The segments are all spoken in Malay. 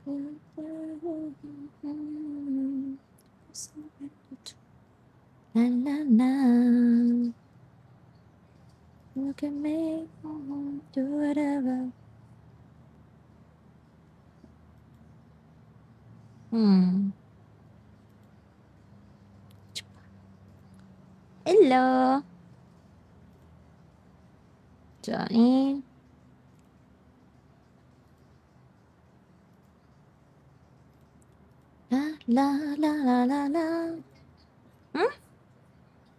La la la. You can make do whatever. Hello. Sekejap ni. La la la la la la.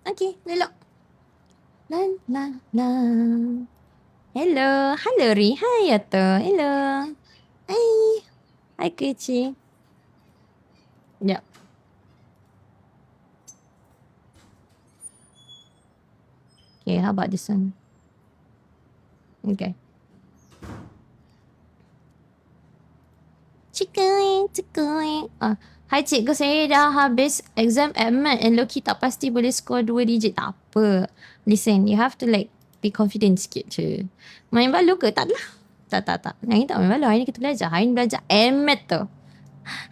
Okay, lelok. La la la. Hello. Hello, Ri. Hai, Yato. Hello. Hai. Hai, kecil. Sekejap. Okay, how about this one? Okay. Cikgu. Hai cikgu, saya dah habis exam MAT and Loki tak pasti boleh score 2 digit. Tak apa. Listen, you have to like be confident sikit je. Main balu ke? Tak lah. Tak. Hari ni tak main balu. Hari ni kita belajar. Hari ni belajar MAT tu.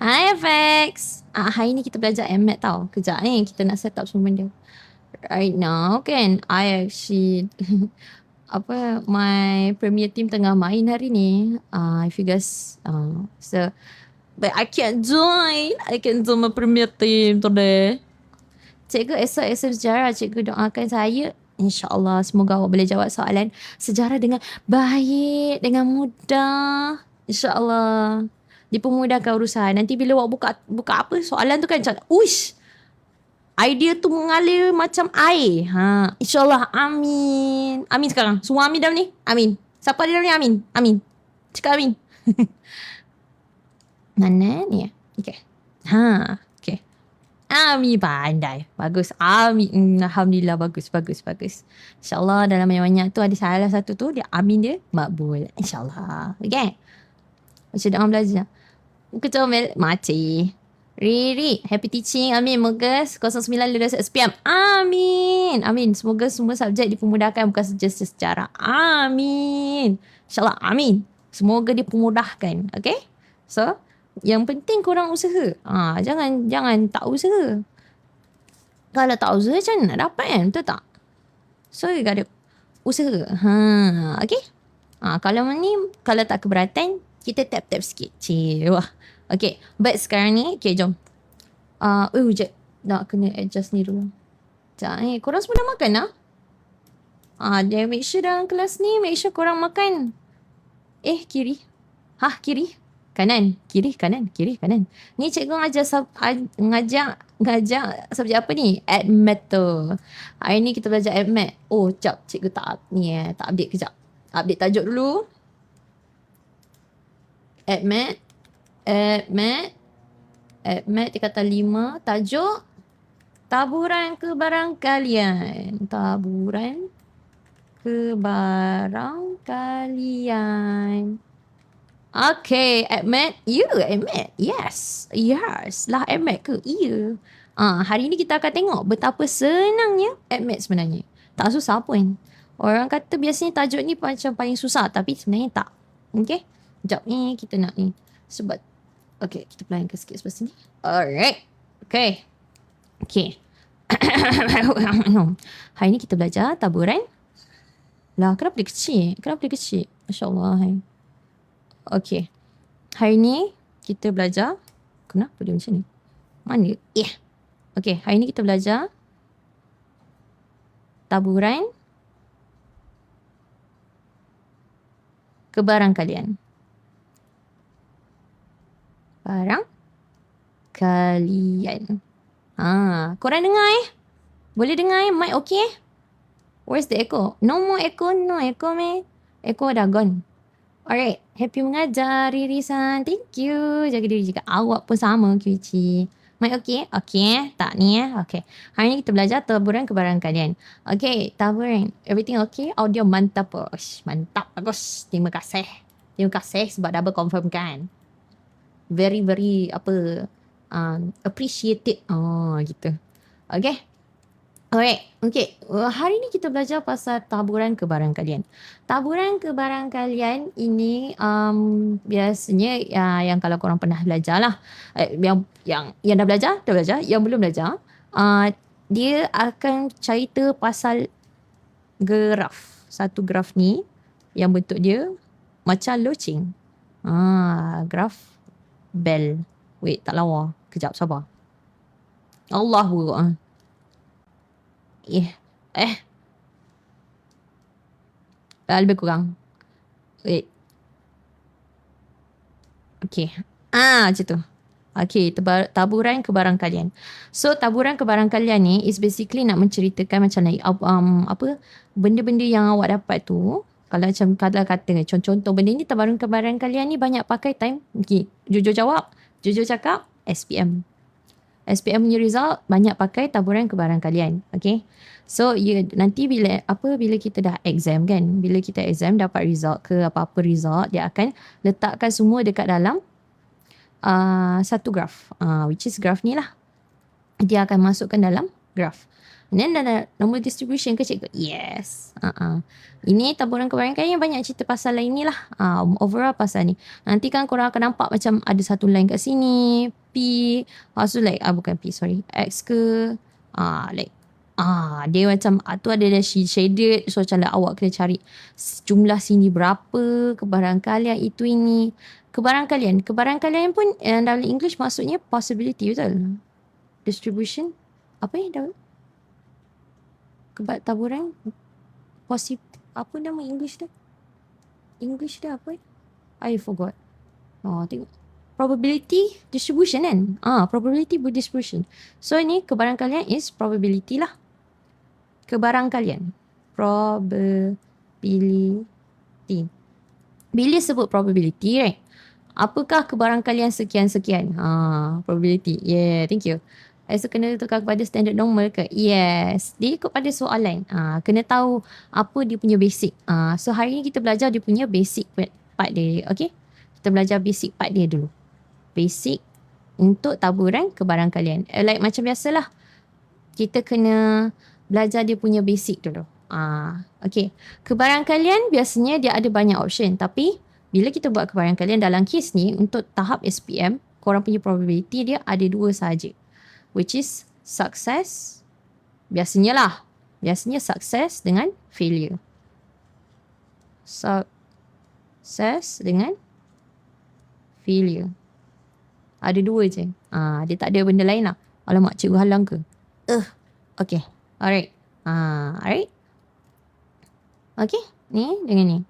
Hai FX. Hari ni kita belajar MAT tau. Kejap ni kita nak set up semua benda. Right now kan, I actually my premier team tengah main hari ni. If you guys but I can't join. I can't join my premier team today. Cikgu esok sejarah. Cikgu doakan saya. InsyaAllah semoga awak boleh jawab soalan sejarah dengan baik, dengan mudah. InsyaAllah dipermudahkan urusan. Nanti bila awak buka apa soalan tu kan, uish, idea tu mengalir macam air. InsyaAllah. Amin. Amin sekarang. Semua amin dalam ni. Amin. Siapa dalam ni? Amin. Amin. Cakap amin. Mana ni? Okay. Okay. Amin pandai. Bagus. Amin. Alhamdulillah. Bagus. InsyaAllah dalam banyak-banyak tu ada salah satu tu. Dia amin dia makbul. InsyaAllah. Okay. Macam dah orang belajar. Kecomel. Makcik. Riri, happy teaching. Amin. Moga 09 lulus SPM. Amin. Semoga semua subjek dipermudahkan, bukan saja sejarah. Amin. InsyaAllah. Amin. Semoga dipermudahkan. Okay. So, yang penting korang usaha. Jangan tak usaha. Kalau tak usaha macam mana nak dapat kan? Betul tak? So, you gotta usaha. Okay. Kalau tak keberatan, kita tap-tap sikit. Wah. Okay, but sekarang ni, okay jom. Sekejap. Nak kena adjust ni dulu. Sekejap korang semua dah makan lah? Dia make sure dalam kelas ni, make sure korang makan. Kiri. Kiri. Kanan. Kiri, kanan. Ni cikgu ngajak subjek apa ni? AdMath tu. Hari ni kita belajar AdMath. Sekejap. Cikgu tak update kejap. Update tajuk dulu. AdMath tingkatan 5. Tajuk taburan kebarangkalian. Okay, AdMath. AdMath. Yes lah, AdMath ke? Ya. Hari ni kita akan tengok betapa senangnya AdMath sebenarnya. Tak susah pun. Orang kata biasanya tajuk ni macam paling susah, tapi sebenarnya tak. Okay. Sekejap ni kita nak ni. Sebab okay, kita pelankan sikit sebelah sini. Alright. Okay. Hari ni kita belajar taburan. Lah, kenapa dia kecil? Masya Allah. Okay. Hari ni kita belajar. Kenapa dia macam ni? Mana? Okay, hari ni kita belajar taburan kebarangkalian. Korang dengar Boleh dengar mic okay? Where's the echo? No more echo. No echo meh. Echo dah gone. Alright. Happy mengajar Riri-san. Thank you. Jaga diri juga. Awak pun sama QC. Mic okay? Okay. Tak ni Okay. Hari ni kita belajar taburan kebarangkalian. Okay. Taburan. Everything okay? Audio mantap bos. Mantap bagus. Terima kasih sebab double confirm kan. Very appreciated. Gitu. Okay. Alright, okay. Hari ni kita belajar pasal taburan kebarangkalian. Taburan kebarangkalian ini biasanya yang kalau korang pernah belajar lah, yang dah belajar, yang belum belajar, dia akan cerita pasal graf. Satu graf ni yang bentuk dia macam loceng. Graf bell. Wait, tak lawa. Kejap, sabar. Allahu lebih kurang. Wait. Okay. Macam tu. Okay, taburan kebarangkalian. So, taburan kebarangkalian ni is basically nak menceritakan macam like, benda-benda yang awak dapat tu, kalau macam kata contoh benda ni, taburan kebarangkalian ni banyak pakai time. Okay, jujur jawab, jujur cakap, SPM. SPM punya result banyak pakai taburan kebarangkalian. Okay. So nanti bila kita dah exam kan, bila kita exam dapat result ke apa-apa result, dia akan letakkan semua dekat dalam satu graf, which is graf ni lah. Dia akan masukkan dalam graf. And then ada nombor distribution ke cikgu? Yes. Ini taburan kebarangkalian banyak cerita pasal lain ni lah. Overall pasal ni. Nanti kan korang akan nampak macam ada satu line kat sini. P. So like, bukan P, sorry. X ke. Dia macam, tu ada shaded. So macam like, awak kena cari jumlah sini berapa. Kebarangkalian itu ini. Kebarangkalian pun dalam English maksudnya possibility, betul? Distribution. Apa ya? Taburan apa nama English dia? Apa? I forgot. Tengok. Probability distribution kan? Probability distribution. So ni kebarangkalian is probability lah. Kebarangkalian. Probability. Bila sebut probability, right? Apakah kebarangkalian sekian-sekian? Probability. Yeah, thank you. So kena tukar kepada standard normal ke? Yes. Dia ikut pada soalan. Kena tahu apa dia punya basic. So hari ni kita belajar dia punya basic part dia. Okay? Kita belajar basic part dia dulu. Basic untuk taburan kebarangkalian. Like macam biasalah. Kita kena belajar dia punya basic dulu. Okay. Kebarangkalian biasanya dia ada banyak option. Tapi bila kita buat kebarangkalian dalam kes ni, untuk tahap SPM, korang punya probability dia ada 2 sahaja. Which is success. Biasanya success dengan failure. Success dengan failure. Ada 2 je. Dia tak ada benda lain lah. Alamak, cikgu halang ke? Okay. Alright. Alright. Okay. Ni dengan ni.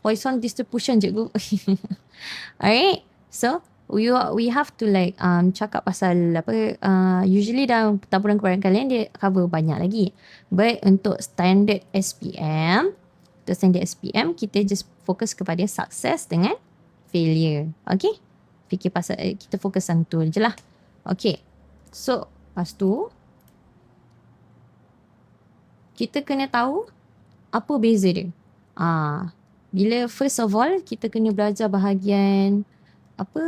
Poisson distribution, cikgu. Alright. So, we have to like cakap pasal usually dalam taburan kebarangkalian dia cover banyak lagi. But untuk standard SPM, kita just fokus kepada success dengan failure. Okay? Fikir pasal kita fokus on tu je lah. Okay. So, lepas tu kita kena tahu apa beza dia. Bila first of all kita kena belajar bahagian apa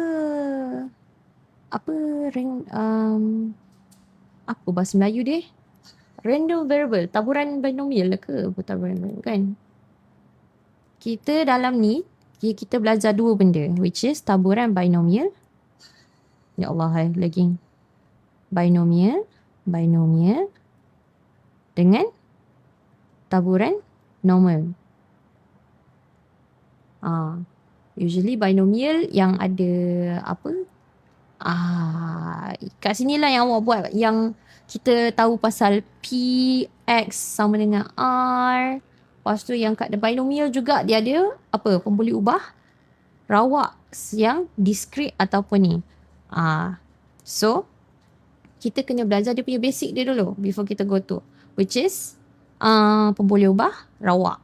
bahasa Melayu dia? Random variable, taburan binomial ke? Taburan kan? Kita dalam ni kita belajar 2 benda, which is taburan binomial. Ya Allah, lagging. Binomial dengan taburan normal. Usually binomial yang ada kat sini lah yang awak buat, yang kita tahu pasal P, X sama dengan R. Lepas tu yang kat binomial juga dia ada pemboleh ubah rawak yang discrete ataupun ni. So kita kena belajar dia punya basic dia dulu before kita go to, which is pemboleh ubah rawak.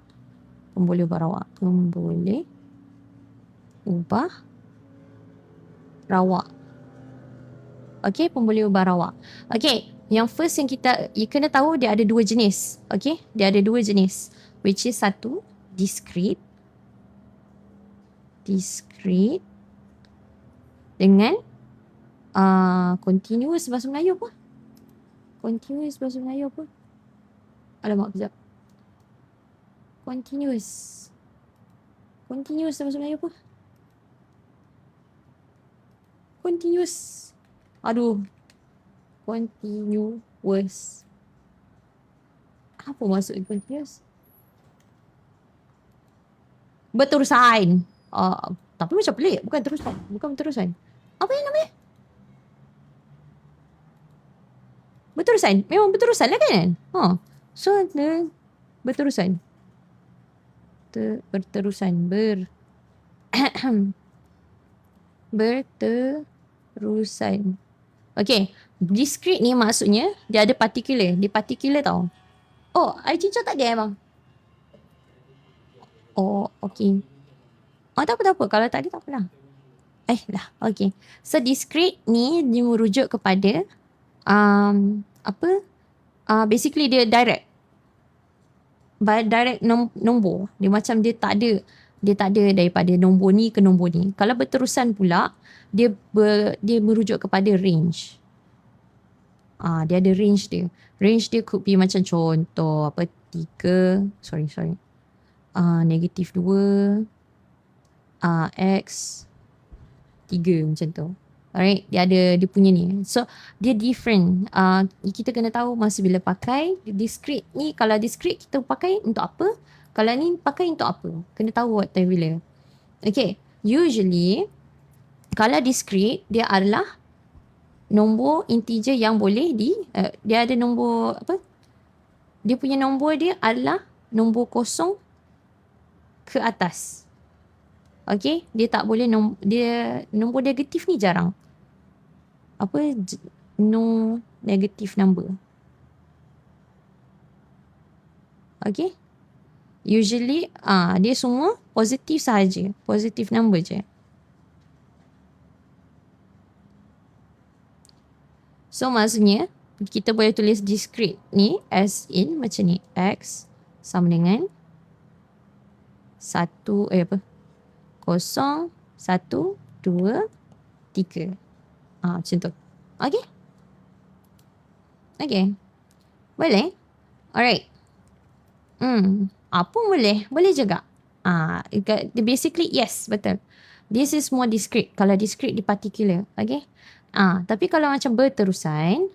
Pemboleh ubah rawak. Okay, pemboleh ubah rawak. Okay, yang first yang kita kena tahu dia ada 2 jenis. Okay, dia ada 2 jenis, which is satu discrete dengan continuous. Bahasa Melayu apa? Continuous bahasa Melayu apa? Alamak, kejap. Continuous bahasa Melayu apa? Continuous. Aduh. Continuous. Apa maksud continuous? Berterusan. Tapi macam pelik. Bukan berterusan. Apa yang namanya? Berterusan. Memang berterusan lah kan? So, berterusan. Berterusan. Berterusan. Okay. Discrete ni maksudnya dia ada particular. Dia particular tau. Oh, air cincau tak ada bang? Oh, okay. Tak apa. Kalau tak ada, tak apalah. Okay. So, discrete ni dia merujuk kepada basically dia direct. Direct nombor. Dia macam dia tak ada daripada nombor ni ke nombor ni. Kalau berterusan pula, dia merujuk kepada range. Dia ada range dia. Range dia could be macam contoh 3, sorry. Negatif 2, X 3 macam tu. Alright, dia punya ni. So, dia different. Kita kena tahu masa bila pakai. Discrete ni, kalau discrete kita pakai untuk apa? Kalau ni pakai untuk apa? Kena tahu waktu bila. Okay, usually, kalau discrete, dia adalah nombor integer yang boleh dia ada nombor apa? Dia punya nombor dia adalah nombor kosong ke atas. Okay, dia tak boleh nombor negatif ni jarang. No negative number. Okay. Usually dia semua positif sahaja. Positive number je. So maksudnya kita boleh tulis discrete ni as in macam ni. X sama dengan 0, 1, 2, 3. Macam tu. Okay. Boleh? Alright. Apa boleh? Boleh juga. Basically, yes, betul. This is more discrete. Kalau discrete di particular. Okay. Tapi kalau macam berterusan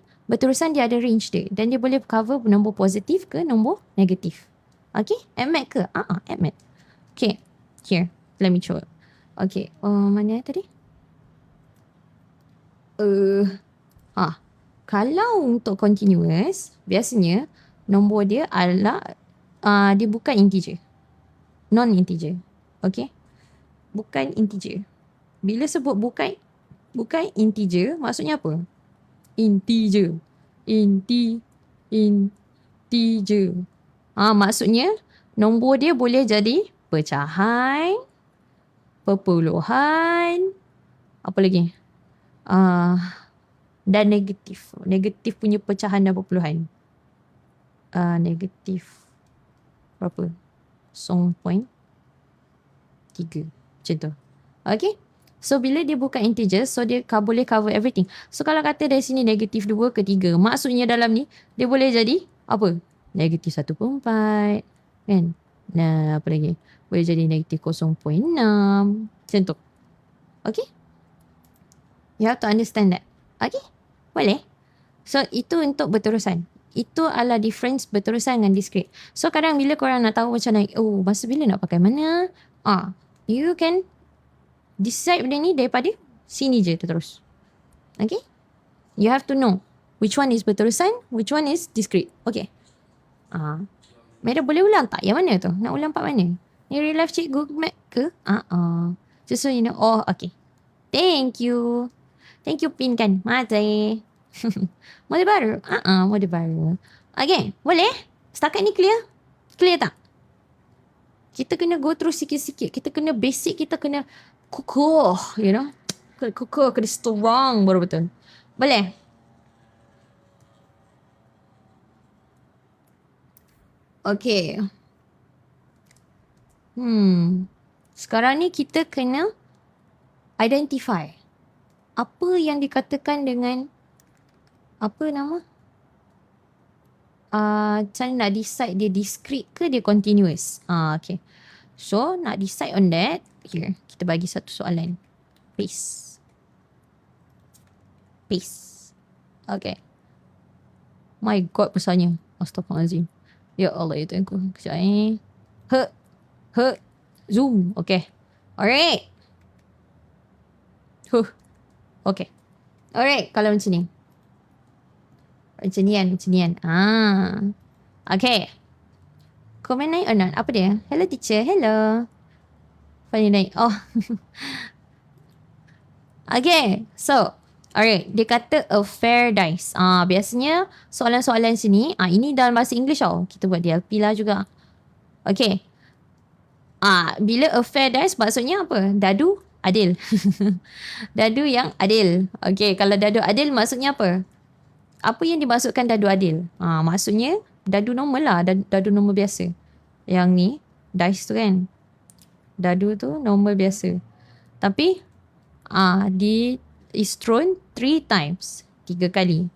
dia ada range dia. Dan dia boleh cover nombor positif ke nombor negatif. Okay. Add ke? Add. Okay. Here. Let me show. Okay. Mana tadi? Kalau untuk continuous, biasanya nombor dia adalah dia bukan integer. Non-integer. Okay. Bukan integer. Bila sebut bukan integer, maksudnya apa? Integer. Maksudnya nombor dia boleh jadi pecahan, perpuluhan, apa lagi? Dan negatif. Negatif punya pecahan dan perpuluhan. Negatif berapa? 0.3. Macam tu. Okay. So, bila dia bukan integer, so dia boleh cover everything. So, kalau kata dari sini negatif 2 ke 3, maksudnya dalam ni, dia boleh jadi apa? Negatif 1/4. Kan? Apa lagi? Boleh jadi negatif 0.6. Macam tu. Okay? You have to understand that. Okay? Boleh? So, itu untuk berterusan. Itu adalah difference berterusan dengan discrete. So, kadang bila korang nak tahu macam nak, masa bila nak pakai mana, you can decide benda ni daripada sini je terus. Okay? You have to know which one is berterusan, which one is discrete. Okay. Mereka boleh ulang tak? Yang mana tu? Nak ulang part mana? Ni real life cikgu mat ke? Just so you know. Okay. Thank you. Thank you Pin kan. Mati. Model baru? Model baru. Okay. Boleh? Setakat ni clear? Clear tak? Kita kena go through sikit-sikit. Kita kena basic. Kita kena kukuh. You know? Kukuh. Kena strong baru betul. Boleh? Okay. Sekarang ni kita kena identify apa yang dikatakan dengan apa nama? macam nak decide dia discrete ke dia continuous. Okay. So, nak decide on that. Here, kita bagi satu soalan. Paste. Okay. My God, besarnya. Astaghfirullahaladzim. Ya Allah, ya Tuhanku. Kejap ni. Zoom. Okay. Alright. Okay. Alright, kalau macam ni. Macam ni kan. Okay. Komen naik or not? Apa dia? Hello teacher. Hello. Fanya naik. Oh. Okay. So. Alright. Dia kata a fair dice. Biasanya soalan-soalan sini. Ini dalam bahasa English tau. Kita buat DLP lah juga. Okay. Bila a fair dice maksudnya apa? Dadu adil. Dadu yang adil. Okay. Kalau dadu adil maksudnya apa? Apa yang dimaksudkan dadu adil? Maksudnya dadu normal lah. Dadu normal biasa. Yang ni, dice tu kan. Dadu tu normal biasa. Tapi, is thrown 3 times. 3 kali.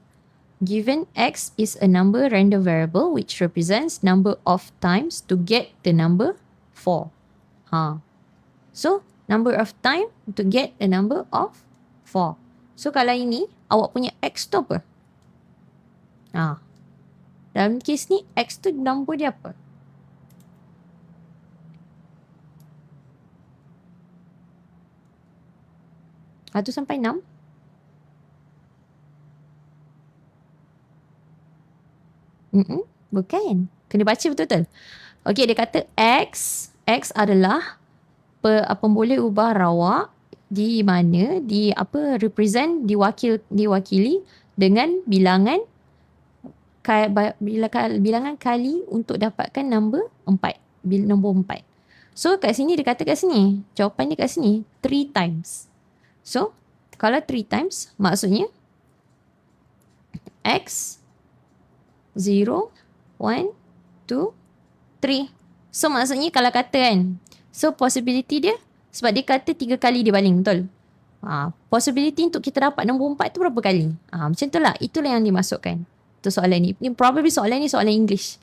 Given X is a number random variable which represents number of times to get the number 4. So, number of time to get the number of 4. So, kalau ini, awak punya X tu apa? Dalam kes ni, X tu nombor dia apa? Satu sampai 6? Bukan. Kena baca betul-betul. Okey, dia kata X adalah pemboleh ubah rawak di mana represent diwakili dengan bilangan bilangan kali untuk dapatkan nombor 4. Nombor 4. So, kat sini dia kata kat sini. Jawapan dia kat sini. 3 times. So, kalau 3 times, maksudnya X 0, 1, 2, 3. So, maksudnya kalau kata kan. So, possibility dia, sebab dia kata 3 kali dia baling, betul? Possibility untuk kita dapat nombor 4 tu berapa kali? Macam tu lah. Itulah yang dimasukkan. Tu soalan ni. Probably soalan ni soalan English.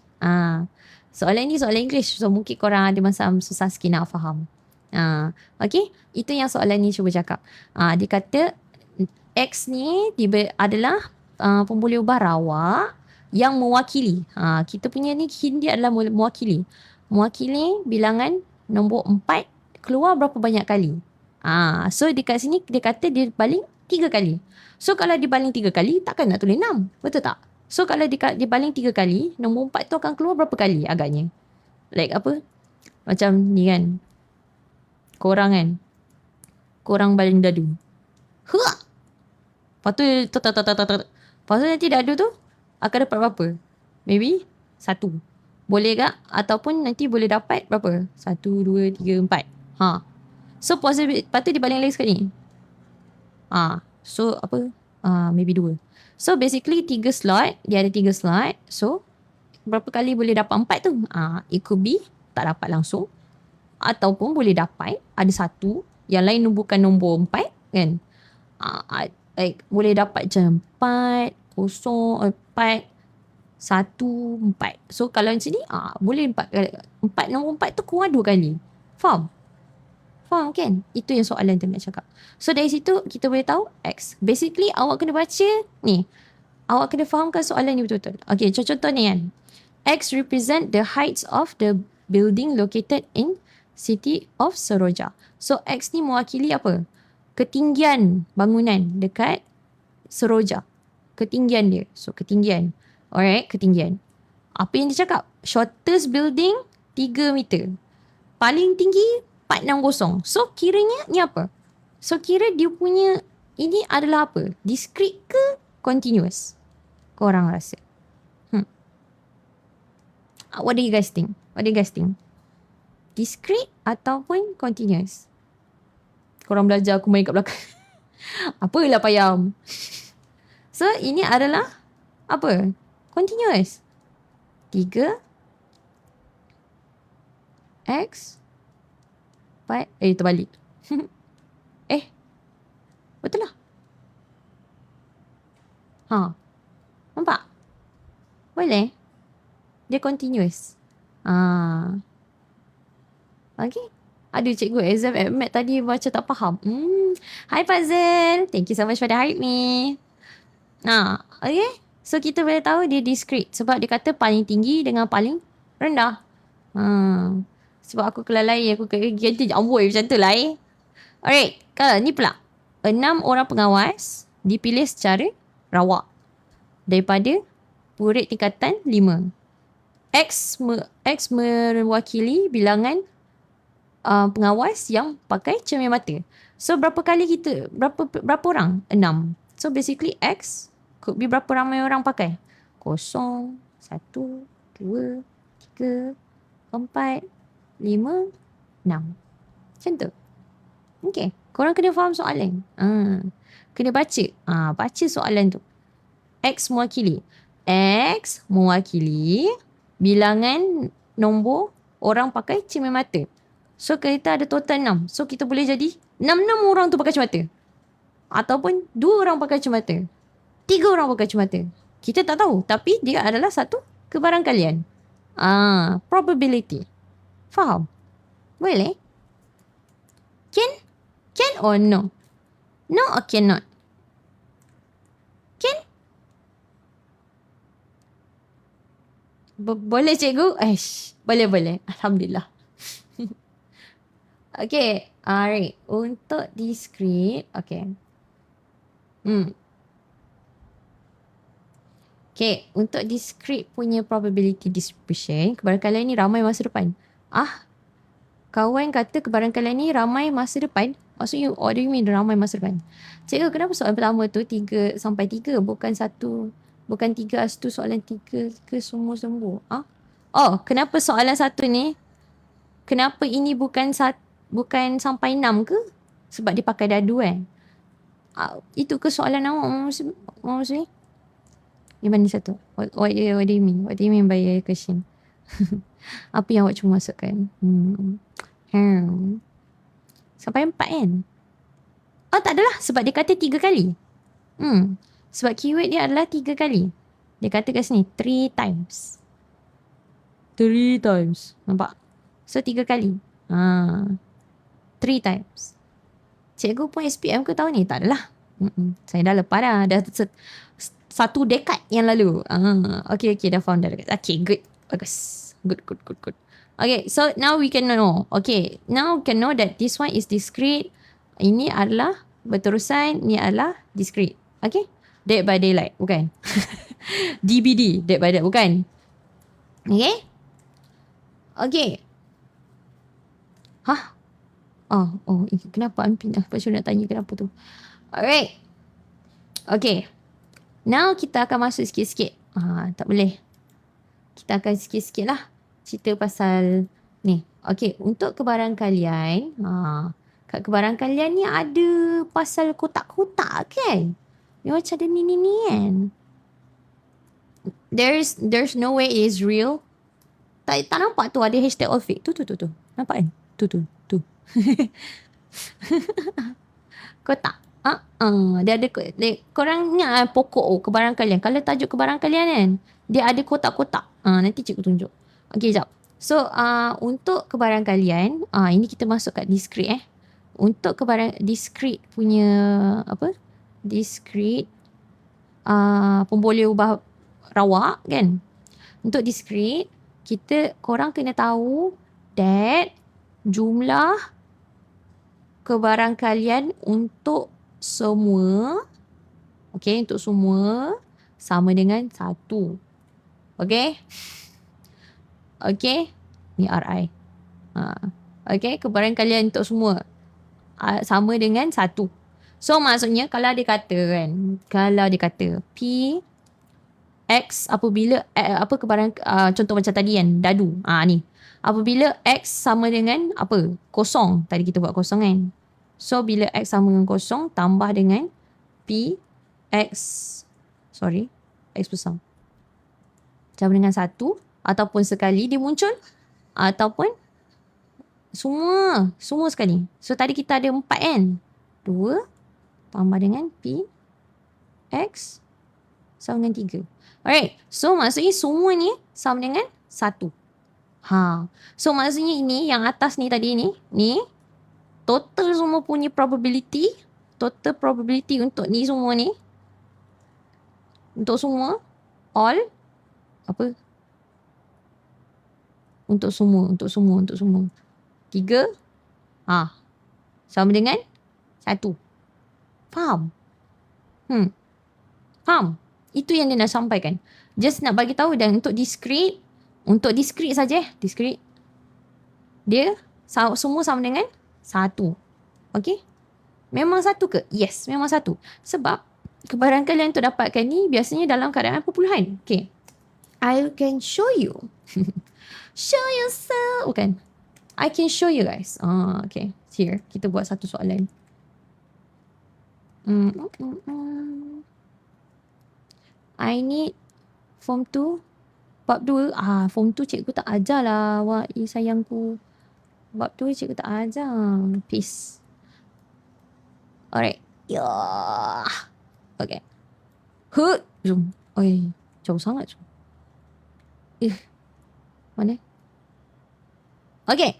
Soalan ni soalan English. So mungkin korang ada macam susah sikit nak faham. Okay. Itu yang soalan ni cuba cakap. Dia kata X ni adalah pemboleh ubah rawak yang mewakili. Kita punya ni dia adalah mewakili. Mewakili bilangan nombor 4 keluar berapa banyak kali. So dekat sini dia kata dia baling 3 kali. So kalau dia baling 3 kali takkan nak tulis 6. Betul tak? So, kalau dia baling 3 kali, nombor 4 tu akan keluar berapa kali agaknya? Like apa? Macam ni kan. Korang kan. Korang baling dadu. Lepas tu, lepas tu nanti dadu tu akan dapat berapa? Maybe 1. Boleh tak? Ataupun nanti boleh dapat berapa? 1, 2, 3, 4. So, possible. Lepas tu dia baling lagi sekali. So, apa? Maybe 2. So basically 3 slot. Dia ada 3 slot. So berapa kali boleh dapat 4 tu? It could be tak dapat langsung. Ataupun boleh dapat ada 1. Yang lain bukan nombor 4 kan. Like boleh dapat macam 4, 0, 4, 1, 4. So kalau macam ni boleh 4 nombor 4 tu keluar 2 kali. Faham? Faham kan? Itu yang soalan tu nak cakap. So dari situ kita boleh tahu X. Basically awak kena baca ni. Awak kena fahamkan soalan ni betul-betul. Okay, contoh ni kan. X represent the heights of the building located in city of Seroja. So X ni mewakili apa? Ketinggian bangunan dekat Seroja. Ketinggian dia. So ketinggian. Alright, ketinggian. Apa yang dia cakap? Shortest building 3 meter. Paling tinggi 460. So kiranya ni apa? So kira dia punya ini adalah apa? Discrete ke continuous? Korang rasa? What do you guys think? Discrete ataupun continuous? Korang belajar aku main kat belakang. Apalah payam. So ini adalah apa? Continuous. 3 X terbalik. Betul lah. Nampak? Boleh? Dia continuous. Okay. Aduh cikgu, exam at Math tadi baca tak faham. Hi Fazil. Thank you so much for the hype me. Okay. So kita boleh tahu dia discrete. Sebab dia kata paling tinggi dengan paling rendah. Sebab aku kelalai, aku ganti amboi macam tu lah Alright. Kalau ni pula. 6 orang pengawas dipilih secara rawak. Daripada murid tingkatan 5. X mewakili bilangan pengawas yang pakai cermin mata. So berapa orang? 6. So basically X could be berapa ramai orang pakai? 0, 1, 2, 3, 4, 5, 6. Macam tu. Okay. Korang kena faham soalan. Kena baca. Baca soalan tu. X mewakili bilangan nombor orang pakai cermin mata. So kita ada total 6. So kita boleh jadi 6 orang tu pakai cermin mata. Ataupun 2 orang pakai cermin mata. 3 orang pakai cermin mata. Kita tak tahu. Tapi dia adalah satu kebarangkalian. Probability. Faham? Boleh? Can or no? No or cannot? Can? Boleh cikgu? Boleh. Alhamdulillah. Okay. Alright. Untuk discrete. Okay. Okay. Untuk discrete punya probability distribution, kebarangkalian ni ramai masa depan. Kawan kata kebarangkalian ni ramai masa depan. Maksudnya, what do you mean ramai masa depan? Cikgu, kenapa soalan pertama tu 3 sampai 3? Bukan 3 tu soalan 3 ke semua sembuh? Kenapa soalan 1 ni? Kenapa ini bukan sampai 6 ke? Sebab dia pakai dadu itu ke soalan awak maksudnya? Di mana satu? What do you mean? What do you mean by your question? Apa yang awak cuma masukkan? Sampai 4 kan? Tak adalah. Sebab dia kata 3 kali. Sebab keyword dia adalah 3 kali. Dia kata kat sini 3 times. 3 times. Nampak? So 3 kali. 3 times. Cikgu pun SPM ke tahun ni? Tak adalah. Saya dah lepas dah. Dah 1 dekad yang lalu. Okay, dah faham dah. Okay, good. Bagus. Good. Okay, so now we can know. Okay, now we can know that this one is discrete. Ini adalah berterusan. Ini adalah discrete. Okay? Day by daylight. Bukan? DBD. Day by day. Bukan? Okay? Okay. Kenapa Ampin? Pasal nak tanya kenapa tu. Alright. Okay. Now kita akan masuk sikit-sikit. Tak boleh. Kita akan sikit-sikit lah cerita pasal ni. Okay, untuk kebarangkalian. Kat kebarangkalian ni ada pasal kotak-kotak kan? Dia macam ada ni kan? There's no way it is real. Tak nampak tu ada hashtag all fake. Tu. Nampak kan? Tu. Kotak. Dia ada korang ingat pokok kebarangkalian. Kalau tajuk kebarangkalian kan, dia ada kotak-kotak. Nanti cikgu tunjuk. Okay, jap. So, untuk kebarangkalian, ini kita masuk kat discrete Untuk discrete punya discrete pemboleh ubah rawak kan. Untuk discrete, korang kena tahu that jumlah kebarangkalian untuk semua, okay, untuk semua sama dengan 1. Okay? Okay? Ni RI. Okay, kebarangkalian untuk semua sama dengan 1. So maksudnya kalau dia kata P X apabila contoh macam tadi kan, dadu. Ni. Apabila X sama dengan kosong. Tadi kita buat kosong kan. So bila X sama dengan kosong tambah dengan P X besar sama dengan 1, ataupun sekali dia muncul, ataupun semua sekali. So tadi kita ada 4 kan. 2 tambah dengan P X sama dengan 3. Alright. So maksudnya semua ni sama dengan 1. So maksudnya ini yang atas ni tadi ni total semua punya probability, total probability untuk ni semua ni, untuk semua all apa? Untuk semua 3 sama dengan 1. Faham? Faham? Itu yang dia nak sampaikan. Just nak bagi tahu, dan untuk discrete saja, discrete dia semua sama dengan 1. Okay? Memang 1 ke? Yes, memang 1. Sebab kebaran kalian untuk dapatkan ni biasanya dalam keadaan perpuluhan. Okay. I can show you. Show yourself. Bukan. I can show you guys. Okay. Here. Kita buat satu soalan. I need form 2. Bab 2. Form 2 cikgu tak ajar lah. Wah, sayangku. Bab 2 cikgu tak ajar. Peace. Alright. Okay. Zoom. Oi, jauh sangat. Mana? Okay.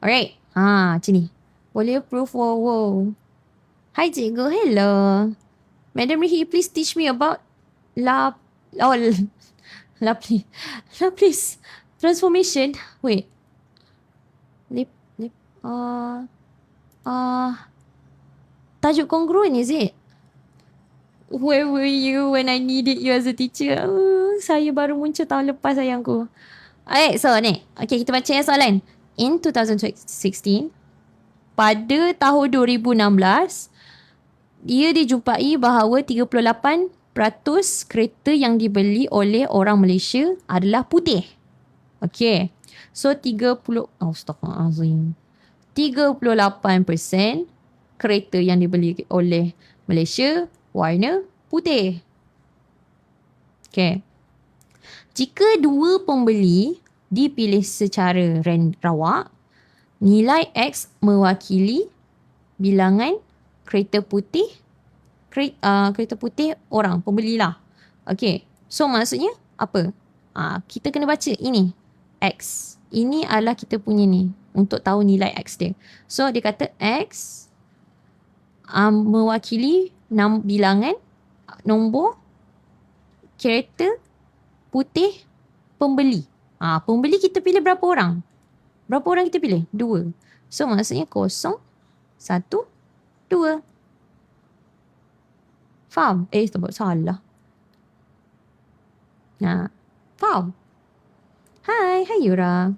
Alright. Macam ni. Boleh approve. Wow. Hi cikgu. Hello. Madam Rihi, please teach me about Laplace transformation. Wait. Tajuk congruent, is it? Where were you when I needed you as a teacher? Saya baru muncul tahun lepas, sayangku. Alright, so ni. Okay, kita baca yang soalan. In 2016, pada tahun 2016, dia dijumpai bahawa 38% kereta yang dibeli oleh orang Malaysia adalah putih. Okay. So 38% kereta yang dibeli oleh Malaysia warna putih. Okay. Jika dua pembeli dipilih secara rawak, nilai X mewakili bilangan kereta putih orang, pembeli lah. Okay. So maksudnya apa? Kita kena baca ini. X. Ini adalah kita punya ni. Untuk tahu nilai X dia. So dia kata X mewakili bilangan nombor kereta putih pembeli. Pembeli kita pilih berapa orang? Berapa orang kita pilih? 2. So maksudnya 0, 1, 2. Faham? Sebab salah. Faham? Hi Yura.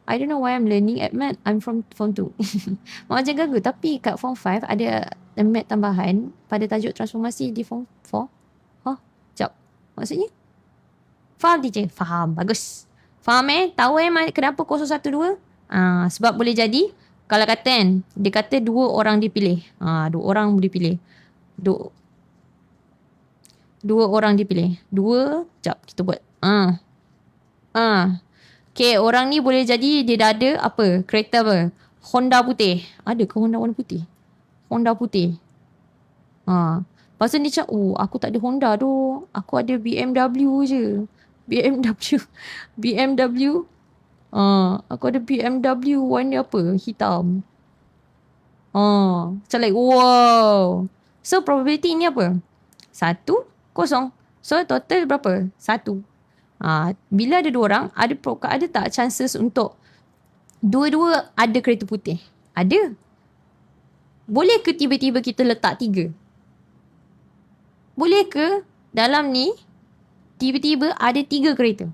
I don't know why I'm learning at math. I'm from form 2. Macam ganggu. Tapi kat form 5 ada math tambahan pada tajuk transformasi di form 4. Sekejap. Maksudnya? Faham teacher? Faham. Bagus. Faham Tahu kenapa 012? Sebab boleh jadi kalau kata kan, dia kata 2 orang dipilih. 2 orang dipilih. 2 orang dipilih. 2. Sekejap kita buat. Okay, orang ni boleh jadi dia dah ada apa? Kereta apa? Honda putih. Ada ke Honda warna putih? Honda putih. Lepas tu dia cakap, aku tak ada Honda tu. Aku ada BMW je. BMW. Aku ada BMW warna apa? Hitam. Macam like, wow. So, probability ni apa? 1, 0. So, total berapa? 1. Bila ada 2 orang, ada tak chances untuk dua-dua ada kereta putih? Ada. Boleh ke tiba-tiba kita letak 3? Boleh ke dalam ni tiba-tiba ada 3 kereta?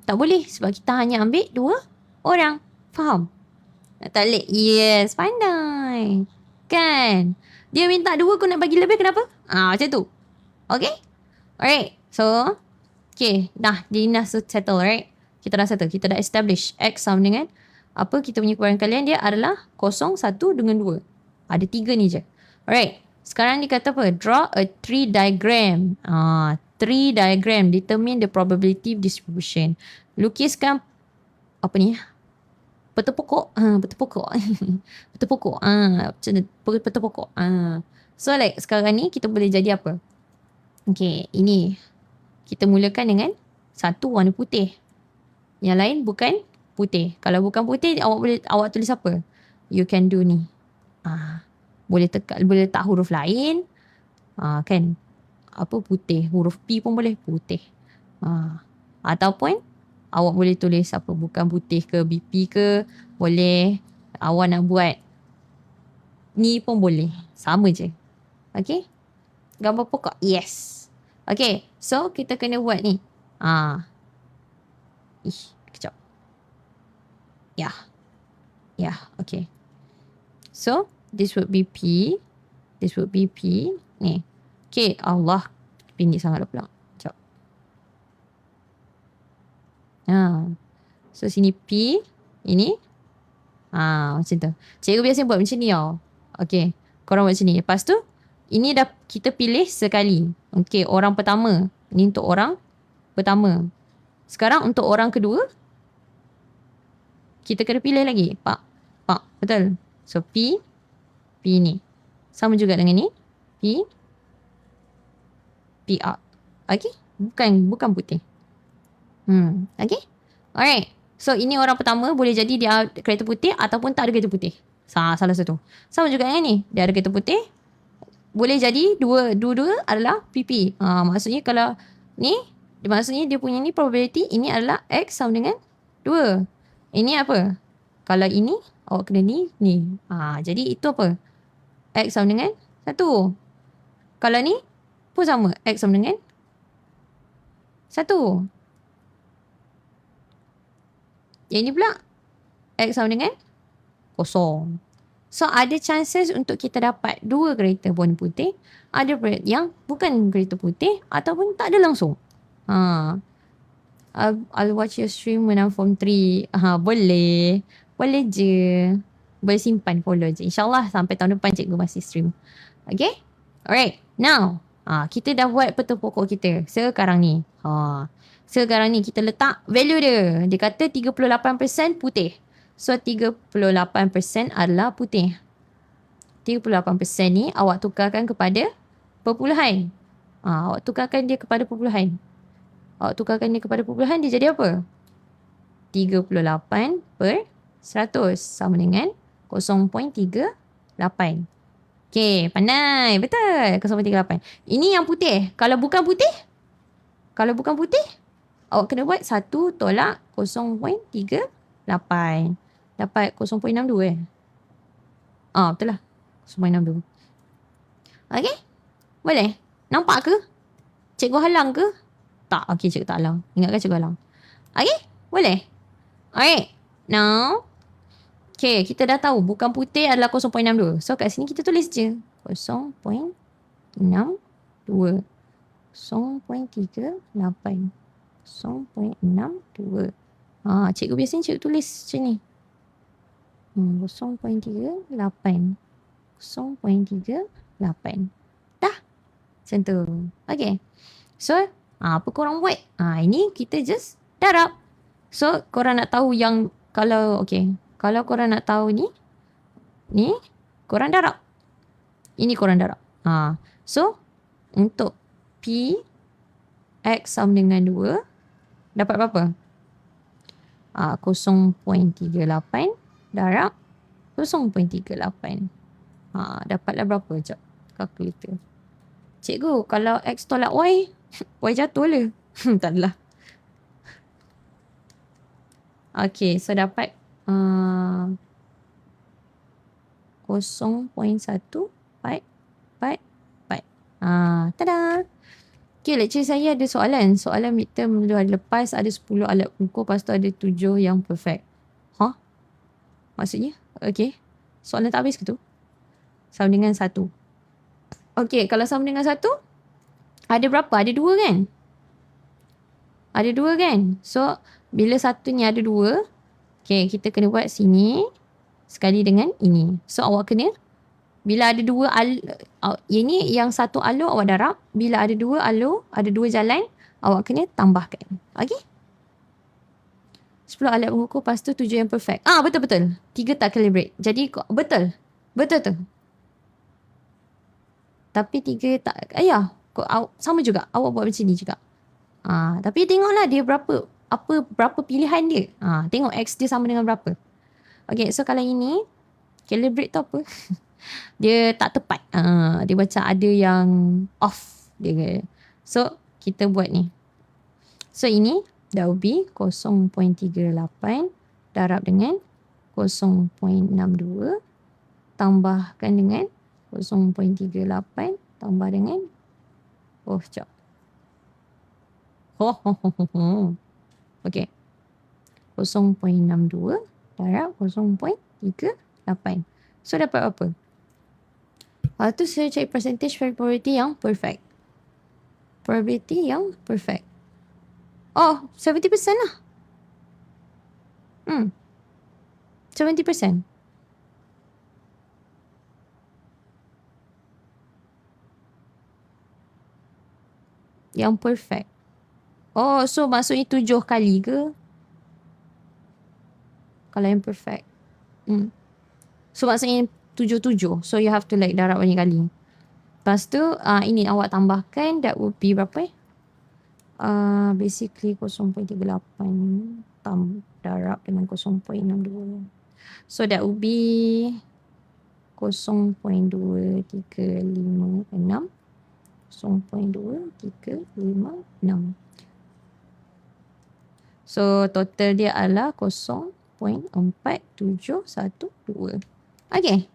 Tak boleh, sebab kita hanya ambil 2 orang. Faham? Tak boleh. Yes, pandai. Kan? Dia minta 2, kau nak bagi lebih, kenapa? Macam tu. Okay? Alright. So, okay, dah settle, right? Kita dah settle. Kita dah establish X sama dengan apa kita punya kebaran kalian dia adalah 0, 1 dengan 2. Ada 3 ni je. Alright. Sekarang dia kata apa? Draw a tree diagram. Tree diagram. Determine the probability distribution. Lukiskan apa ni? Peta pokok. Peta pokok. Peta pokok. Peta pokok. So like sekarang ni kita boleh jadi apa? Okay, ini. Kita mulakan dengan Satu warna putih. Yang lain bukan putih. Kalau bukan putih, awak tulis apa? You can do ni. Boleh letak huruf lain. Kan? Apa putih? Huruf P pun boleh putih. Ataupun awak boleh tulis apa? Bukan putih ke BP ke. Boleh. Awak nak buat ni pun boleh. Sama je. Okay? Gambar pokok. Yes. Okay. So, kita kena buat ni. Kejap. Yeah. Okay. So, this would be P. This would be P. Ni. Okay. Allah. Pendek sangat pula. Kejap. So, sini P. Ini. Macam tu. Cikgu biasa buat macam ni tau. Okay. Korang buat macam ni. Lepas tu, ini dah kita pilih sekali. Okay. Orang pertama. Ini untuk orang pertama. Sekarang untuk orang kedua. Kita kena pilih lagi. Pak. Betul. So, P ni. Sama juga dengan ni. P out. Okay. Bukan putih. Okay. Alright. So, ini orang pertama. Boleh jadi dia kereta putih ataupun tak ada kereta putih. Salah satu. Sama juga dengan ni. Dia ada kereta putih. Boleh jadi dua-dua adalah PP. Maksudnya kalau ni, maksudnya dia punya ni probability. Ini adalah X sama dengan 2. Ini apa? Kalau ini, awak kena ni. Jadi itu apa? X sama dengan 1. Kalau ni pun sama. X sama dengan 1. Yang ini pula X sama dengan 0. So, ada chances untuk kita dapat 2 kereta warna putih. Ada yang bukan kereta putih ataupun tak ada langsung. I'll watch your stream when I'm form 3. Boleh. Boleh je. Boleh simpan follow je. InsyaAllah sampai tahun depan cikgu masih stream. Okay? Alright. Now, kita dah buat peta pokok kita sekarang ni. Sekarang ni kita letak value dia. Dia kata 38% putih. So, 38% adalah putih. 38% ni awak tukarkan kepada perpuluhan. Awak tukarkan dia kepada perpuluhan. Dia jadi apa? 38/100 sama dengan 0.38. Okay, pandai. Betul. 0.38. Ini yang putih. Kalau bukan putih, awak kena buat 1 tolak 0.38. Dapat 0.62 betul lah. 0.62. Okay? Boleh? Nampak ke? Cikgu halang ke? Tak. Okay, cikgu tak halang. Ingatkan cikgu halang. Okay? Boleh? Alright. Now, okay, kita dah tahu bukan putih adalah 0.62. So, kat sini kita tulis je. 0.62. 0.38. 0.62. Cikgu biasanya cikgu tulis macam ni. 0.38. 0.38. Dah. Macam tu. Okay. So, apa korang buat? Ini kita just darab. So, korang nak tahu yang kalau korang nak tahu ni korang darab. Ini korang darab. So, untuk P X sama dengan 2 dapat berapa? 0.38 darab 0.38. Dapatlah berapa? Sekejap. Kalkulator. Cikgu, kalau X tolak Y, Y jatuh le. Tak adalah. Okay, so dapat 0.144. Tada! Okay, lecture saya ada soalan. Soalan midterm dua hari lepas ada 10 alat ukur, lepas tu ada 7 yang perfect. Maksudnya? Okay. Soalan tak habis ke tu? Sama dengan 1. Okay, kalau sama dengan 1, ada berapa? Ada 2 kan? Ada 2 kan? So, bila satu ni ada 2, okay, kita kena buat sini sekali dengan ini. So, awak kena, bila ada 2 ini yang satu alur awak darab. Bila ada 2 alur, ada 2 jalan, awak kena tambahkan. Okay? 10 alat mengukur, lepas tu 7 yang perfect. Betul-betul. 3 tak calibrate. Jadi, betul. Betul tu. Tapi 3 tak, sama juga. Awak buat macam ni juga. Tapi tengoklah dia berapa pilihan dia. Tengok X dia sama dengan berapa. Okay, so kalau ini calibrate tu apa? Dia tak tepat. Dia macam ada yang off dia. So kita buat ni. So ini dah will be 0.38 darab dengan 0.62 tambahkan dengan 0.38 tambah dengan sekejap. Okay. 0.62 darab 0.38. So dapat apa? Lepas tu saya cari percentage probability yang perfect. Probability yang perfect. 70% lah. 70%. Yang perfect. So maksudnya 7 kali ke? Kalau yang perfect. So maksudnya 7. So you have to like darab banyak kali. Lepas tu ini awak tambahkan, that would be berapa basically 0.38 darab dengan 0.62. So that would be 0.2356. 0.2356. So total dia adalah 0.4712. Okay.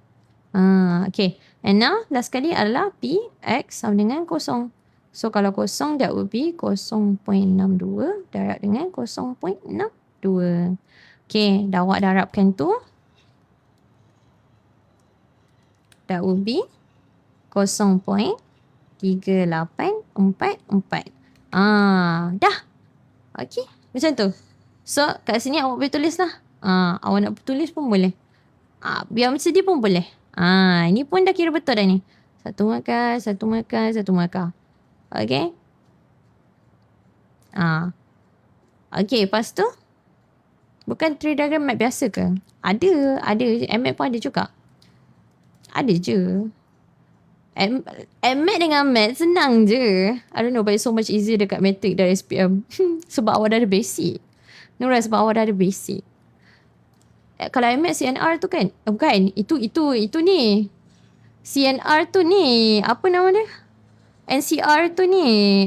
Okay. And now last kali adalah P X sama dengan 0. So kalau 0 that would be 0.62 darab dengan 0.62. Okay. Dah awak darabkan tu. That would be 0.3844. Dah. Okay. Macam tu. So kat sini awak boleh tulis lah. Awak nak tulis pun boleh. Biar macam dia pun boleh. Ini pun dah kira betul dah ni. Satu markah. Okay. Okay, lepas tu. Bukan tree diagram map biasa ke? Ada. MMAP pun ada juga. Ada je. MMAP dengan mat senang je. I don't know, but it's so much easier dekat matric dari SPM. Sebab awak dah ada basic. Nura, sebab awak dah ada basic. Kalau MMAP CNR tu kan? Bukan. Itu ni. CNR tu ni. Apa nama dia? NCR tu ni.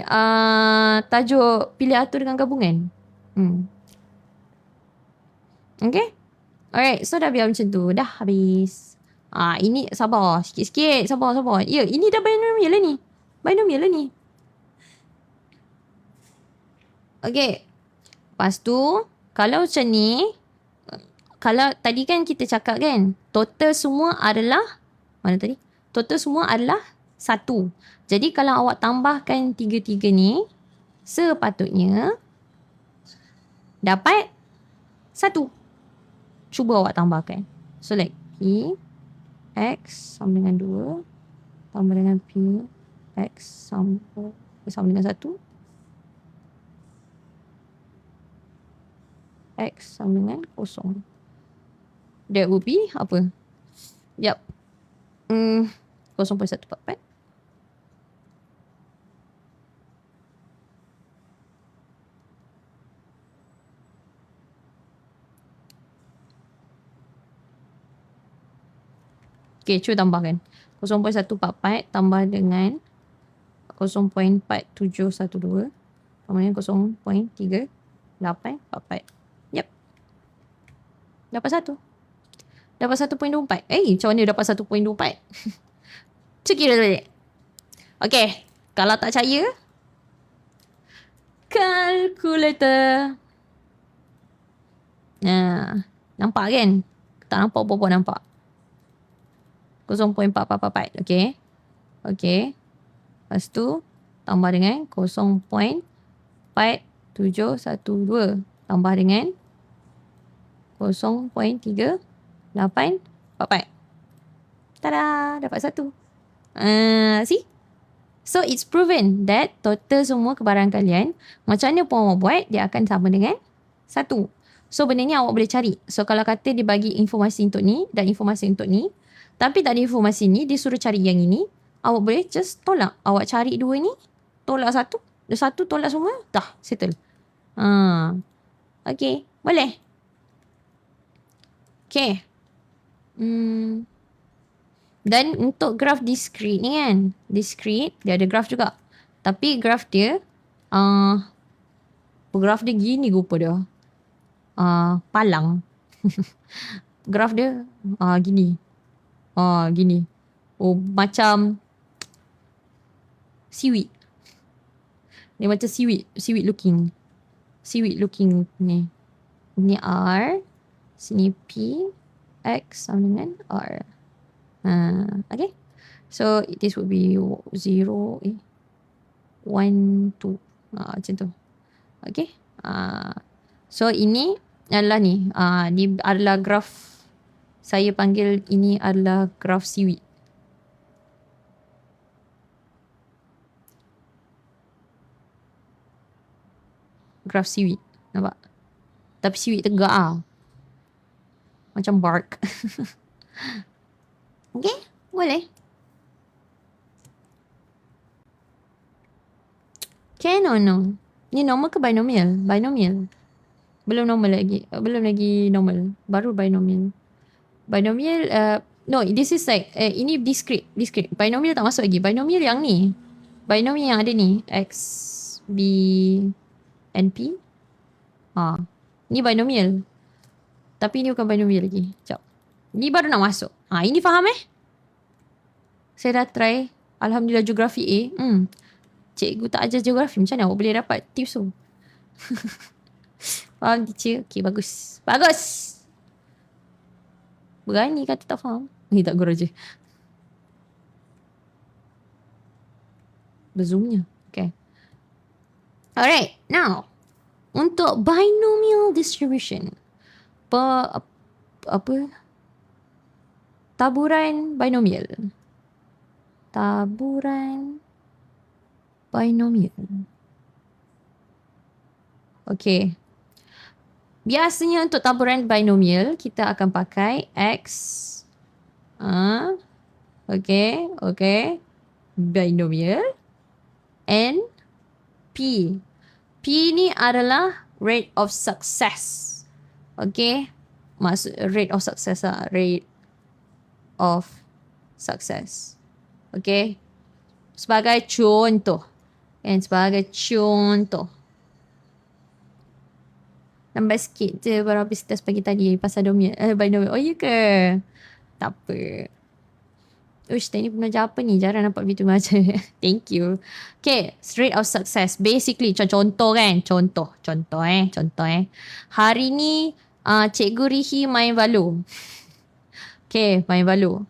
Tajuk pilih atur dengan gabungan. Okay? Alright. So dah biar macam tu. Dah habis. Ini sabar. Sikit-sikit. Sabar. Ya, ini dah binomial lah ni. Okay. Lepas tu. Kalau macam ni. Kalau tadi kan kita cakap kan. Total semua adalah. Mana tadi? Total semua adalah 1. Jadi kalau awak tambahkan 3 ni. Sepatutnya. Dapat 1. Cuba awak tambahkan. So like P. X sama dengan 2. Tambah dengan P. X sama dengan 1. X sama dengan 0. That would be apa? Yup. 0.144. Okay, cuba tambahkan. 0.144 tambah dengan 0.4712 tambah dengan 0.3844. Yup. Dapat 1. Dapat 1.24. Macam mana dapat 1.24? Cuba kira balik. Okay. Kalau tak percaya. Calculator. Nampak kan? Tak nampak apa-apa nampak. 0.4444. Okay. Lepas tu. Tambah dengan 0.4712. Tambah dengan 0.3844. Tada! Dapat 1. See? So, it's proven that total semua kebaran kalian, macam mana pun awak buat, dia akan sama dengan 1. So, benda ni awak boleh cari. So, kalau kata dia bagi informasi untuk ni dan informasi untuk ni, tapi tak ada informasi ni, dia suruh cari yang ini, awak boleh just tolak. Awak cari 2 ni, tolak 1, Dah satu tolak semua. Dah, settle. Okay, boleh. Okay. Dan untuk graf discrete ni kan. Discrete, dia ada graf juga. Tapi graf dia, graf dia gini rupa dia. Palang. Graf dia, gini. Gini. Oh, macam seaweed. Dia macam seaweed. Seaweed looking. Seaweed looking ni. Ni R. Sini P. X sama dengan R. Okay. So, this would be 0, 1, 2. Macam tu. Okay. So, ini adalah ni. Ni adalah graf. Saya panggil ini adalah graf seaweed. Graf seaweed. Nampak? Tapi seaweed tegak macam bark. Okay, boleh. Can or no? Ni normal ke binomial? Binomial. Belum normal lagi. Belum lagi normal. Baru binomial. Binomial, no, this is like, ini discrete. Discrete. Binomial tak masuk lagi. Binomial yang ni. Binomial yang ada ni. X, B, and P. Ni binomial. Tapi ni bukan binomial lagi. Sekejap. Ni baru nak masuk. Ini faham Saya dah try. Alhamdulillah geografi A. Cikgu tak ajar geografi. Macam mana awak boleh dapat tips tu? Faham teacher? Okay, bagus. Bagus! Berani kata tak faham. Ni tak gurau je. Berzoomnya. Okay. Alright. Now. Untuk binomial distribution. Taburan binomial. Taburan binomial. Okay. Biasanya untuk taburan binomial, kita akan pakai X. Okay. Binomial. And P. P ni adalah rate of success. Okay. Maksud rate of success Rate of success. Okay. Sebagai contoh. And sebagai contoh. Lambat sikit je baru habis test pagi tadi pasal binomial. Oh, iya ke? Tak apa. Uish, tadi pernah jawab apa ni? Jarang nampak video macam. Thank you. Okay, rate of success. Basically, contoh kan? Contoh. Hari ni, Cikgu Rihi main Valo. Okay, main Valo.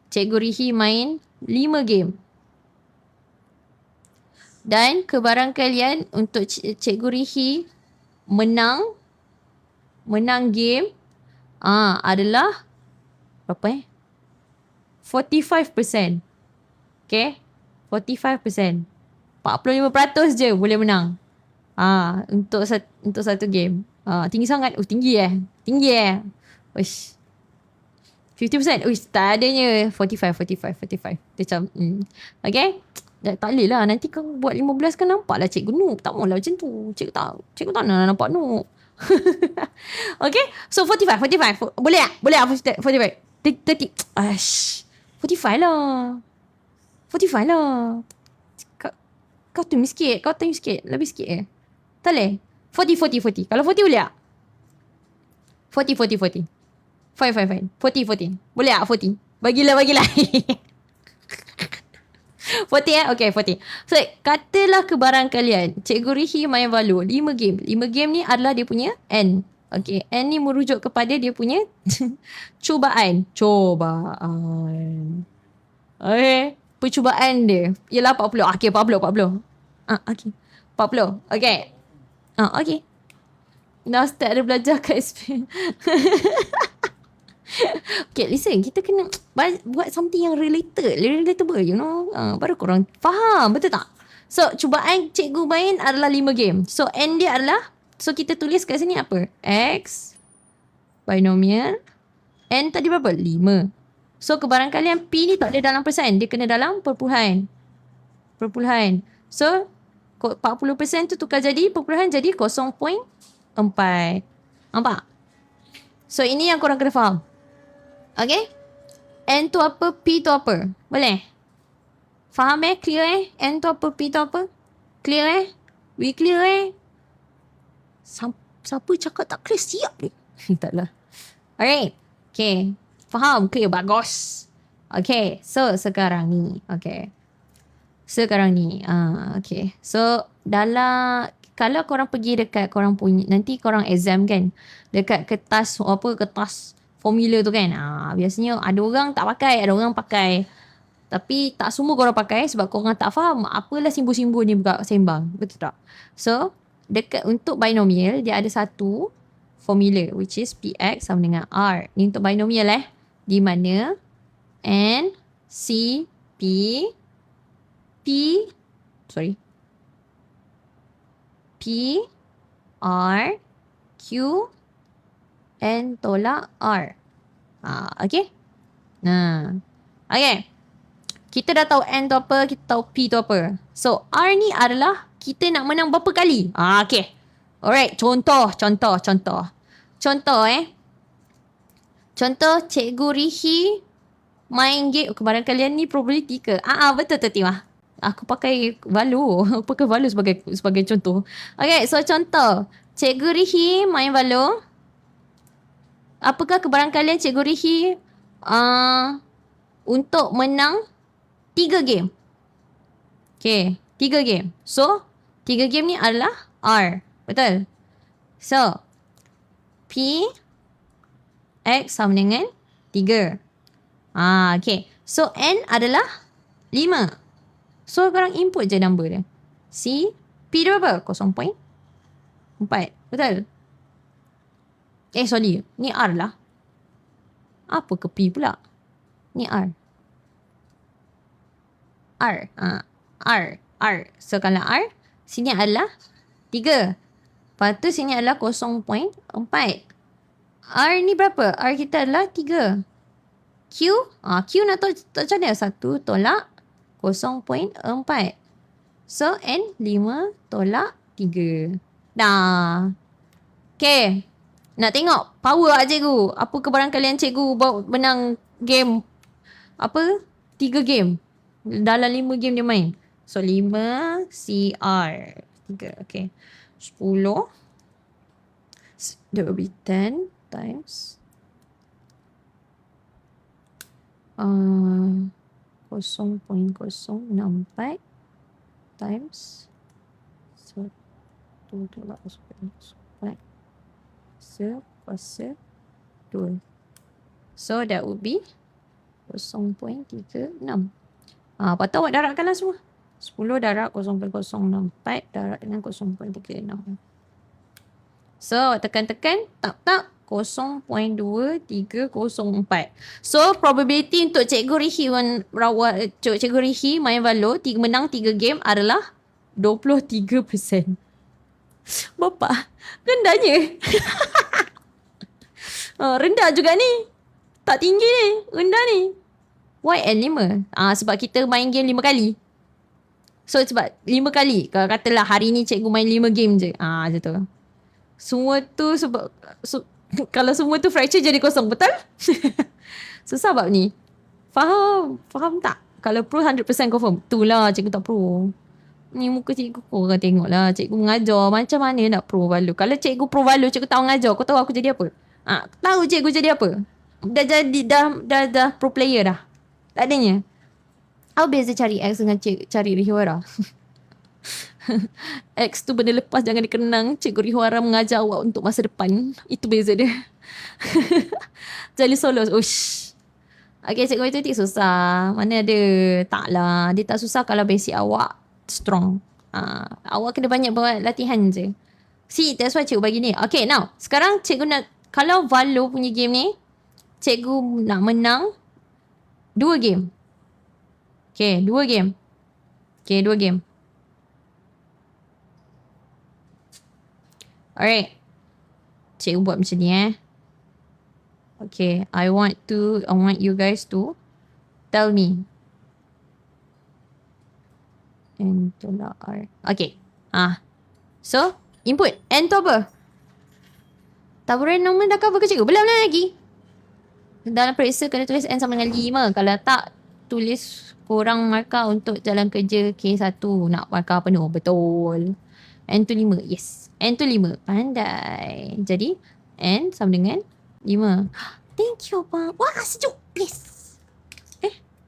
Cikgu Rihi main 5 game. Dan kebarangkalian untuk Cikgu Rihi menang game adalah berapa 45%. Okay, 45%. 45% je boleh menang. Untuk satu game. Tinggi sangat. Tinggi Tinggi Uish. 50%. Uish, tak adanya 45. Dia macam, okay. Tak boleh lah. Nanti kau buat 15 kan nampak lah cikgu noob. Tak maulah macam tu. Cikgu tak nak nampak noob. Okay. So 45. Boleh tak? 45. 30. 45 lah. Kau tunggu sikit. Lebih sikit tak boleh. 40. Kalau 40 boleh tak? 40. Fine. 40. Boleh tak 40? Bagilah. 40 Okay, 40. So, katalah kebarangkalian Cikgu Rihi main Valo 5 game. 5 game ni adalah dia punya N. Okay, N ni merujuk kepada dia punya cubaan. Okay, percubaan dia ialah 40. Okay, 40. Okay, 40. Okay. Okay. Dah start ada belajar kat SP. Okay, listen. Kita kena buat something yang relatable, you know. Baru korang faham, betul tak? So, cubaan cikgu main adalah 5 game. So, N dia adalah, so kita tulis kat sini apa? X, binomial. N tadi berapa? 5. So, kebarangkalian P ni tak ada dalam persen. Dia kena dalam perpuluhan. So, 40% tu tukar jadi perpuluhan jadi 0.4. Nampak? So ini yang korang kena faham. Okay? N tu apa, P tu apa? Boleh? Faham Clear N tu apa, P tu apa? Clear We clear Siapa cakap tak clear? Siap dia. Taklah. Alright. Okay. Faham? Clear? Bagus. Okay. So, sekarang ni. Okay. Sekarang ni. Okay. So, kalau korang pergi dekat korang punya, nanti korang exam kan, dekat kertas formula tu kan. Biasanya ada orang tak pakai, ada orang pakai. Tapi tak semua korang pakai sebab korang tak faham apalah simbol-simbol ni buka sembang. Betul tak? So, untuk binomial, dia ada satu formula which is Px sama dengan R. Ni untuk binomial di mana N, C, P, R, Q, N tolak R. Okay? Okay. Kita dah tahu N tu apa, kita tahu P tu apa. So, R ni adalah kita nak menang berapa kali. Okay. Alright, contoh. Contoh, Cikgu Rihi main game. Kemarin kalian ni probability ke? Betul Timah. Aku pakai Valo. Aku pakai Valo sebagai contoh. Okay, so contoh. Cikgu Rihi main Valo. Apakah kebarangkalian Cikgu Rihi untuk menang 3 game? Okay, 3 game. So, 3 game ni adalah R. Betul? So, P X sama dengan 3. Okay. So, N adalah 5. So, korang input je number dia. C, P dia berapa? 0.4. Betul? Sorry. Ni R lah. Apa ke P pula? Ni R. R. So, kalau R, sini adalah 3. Lepas tu, sini adalah 0.4. R ni berapa? R kita adalah 3. Q nak tahu macam mana? 1 tolak 0.4. So, N 5 tolak 3. Dah. Okay. Nak tengok power tak cikgu? Apa kebarangkalian cikgu bawa menang game? 3 game. Dalam 5 game dia main. So, 5 CR 3. Okay. 10. That will be 10 times 0.064 times 1 tolak 0.4 kuasa 2. So, that would be 0.36. Lepas tu awak darabkanlah semua. 10 darab 0.064 darab dengan 0.36. So, tekan-tekan, tak 0.2304. So, probability untuk Cikgu Rihi main Valo menang 3 game adalah 23%. Bapak, rendahnya. Rendah juga ni. Tak tinggi ni, rendah ni. Why N5? Sebab kita main game 5 kali. So, sebab 5 kali. Kalau katalah hari ni cikgu main 5 game je. Macam tu. Semua tu sebab... kalau semua tu fracture jadi kosong. Betul? Susah bab ni. Faham tak? Kalau pro 100% confirm. Itulah cikgu tak pro. Ni muka cikgu korang tengok lah. Cikgu mengajar. Macam mana nak pro Valo? Kalau cikgu pro Valo, cikgu tahu mengajar. Kau tahu aku jadi apa? Tahu cikgu jadi apa? Dah pro player dah. Tak adanya. Apa beza cari X dengan cari Rihiwara? X tu benda lepas, jangan dikenang. Cikgu Rihiwara mengajar awak untuk masa depan. Itu beza dia. Jadi solos. Okay, cikgu matematik susah. Mana ada? Taklah. Dia tak susah kalau basic awak strong. Awak kena banyak buat latihan je. See, that's why cikgu bagi ni. Okay, now. Sekarang cikgu nak, kalau Valo punya game ni, cikgu nak menang 2 game. Okay, 2 game. Okay, 2 game. Alright. Cikgu buat macam ni Okay, I want you guys to tell me. And tolak R. Okay, So, input. N tu apa? Taburan nombor dah cover ke cikgu? Belum lagi. Dalam periksa kena tulis N sama dengan 5. Kalau tak, tulis kurang markah untuk jalan kerja K1. Nak markah penuh. Betul. N tu 5. Yes. N tu 5. Pandai. Jadi, N sama dengan 5. Thank you, Abang. Wah, sejuk. Yes.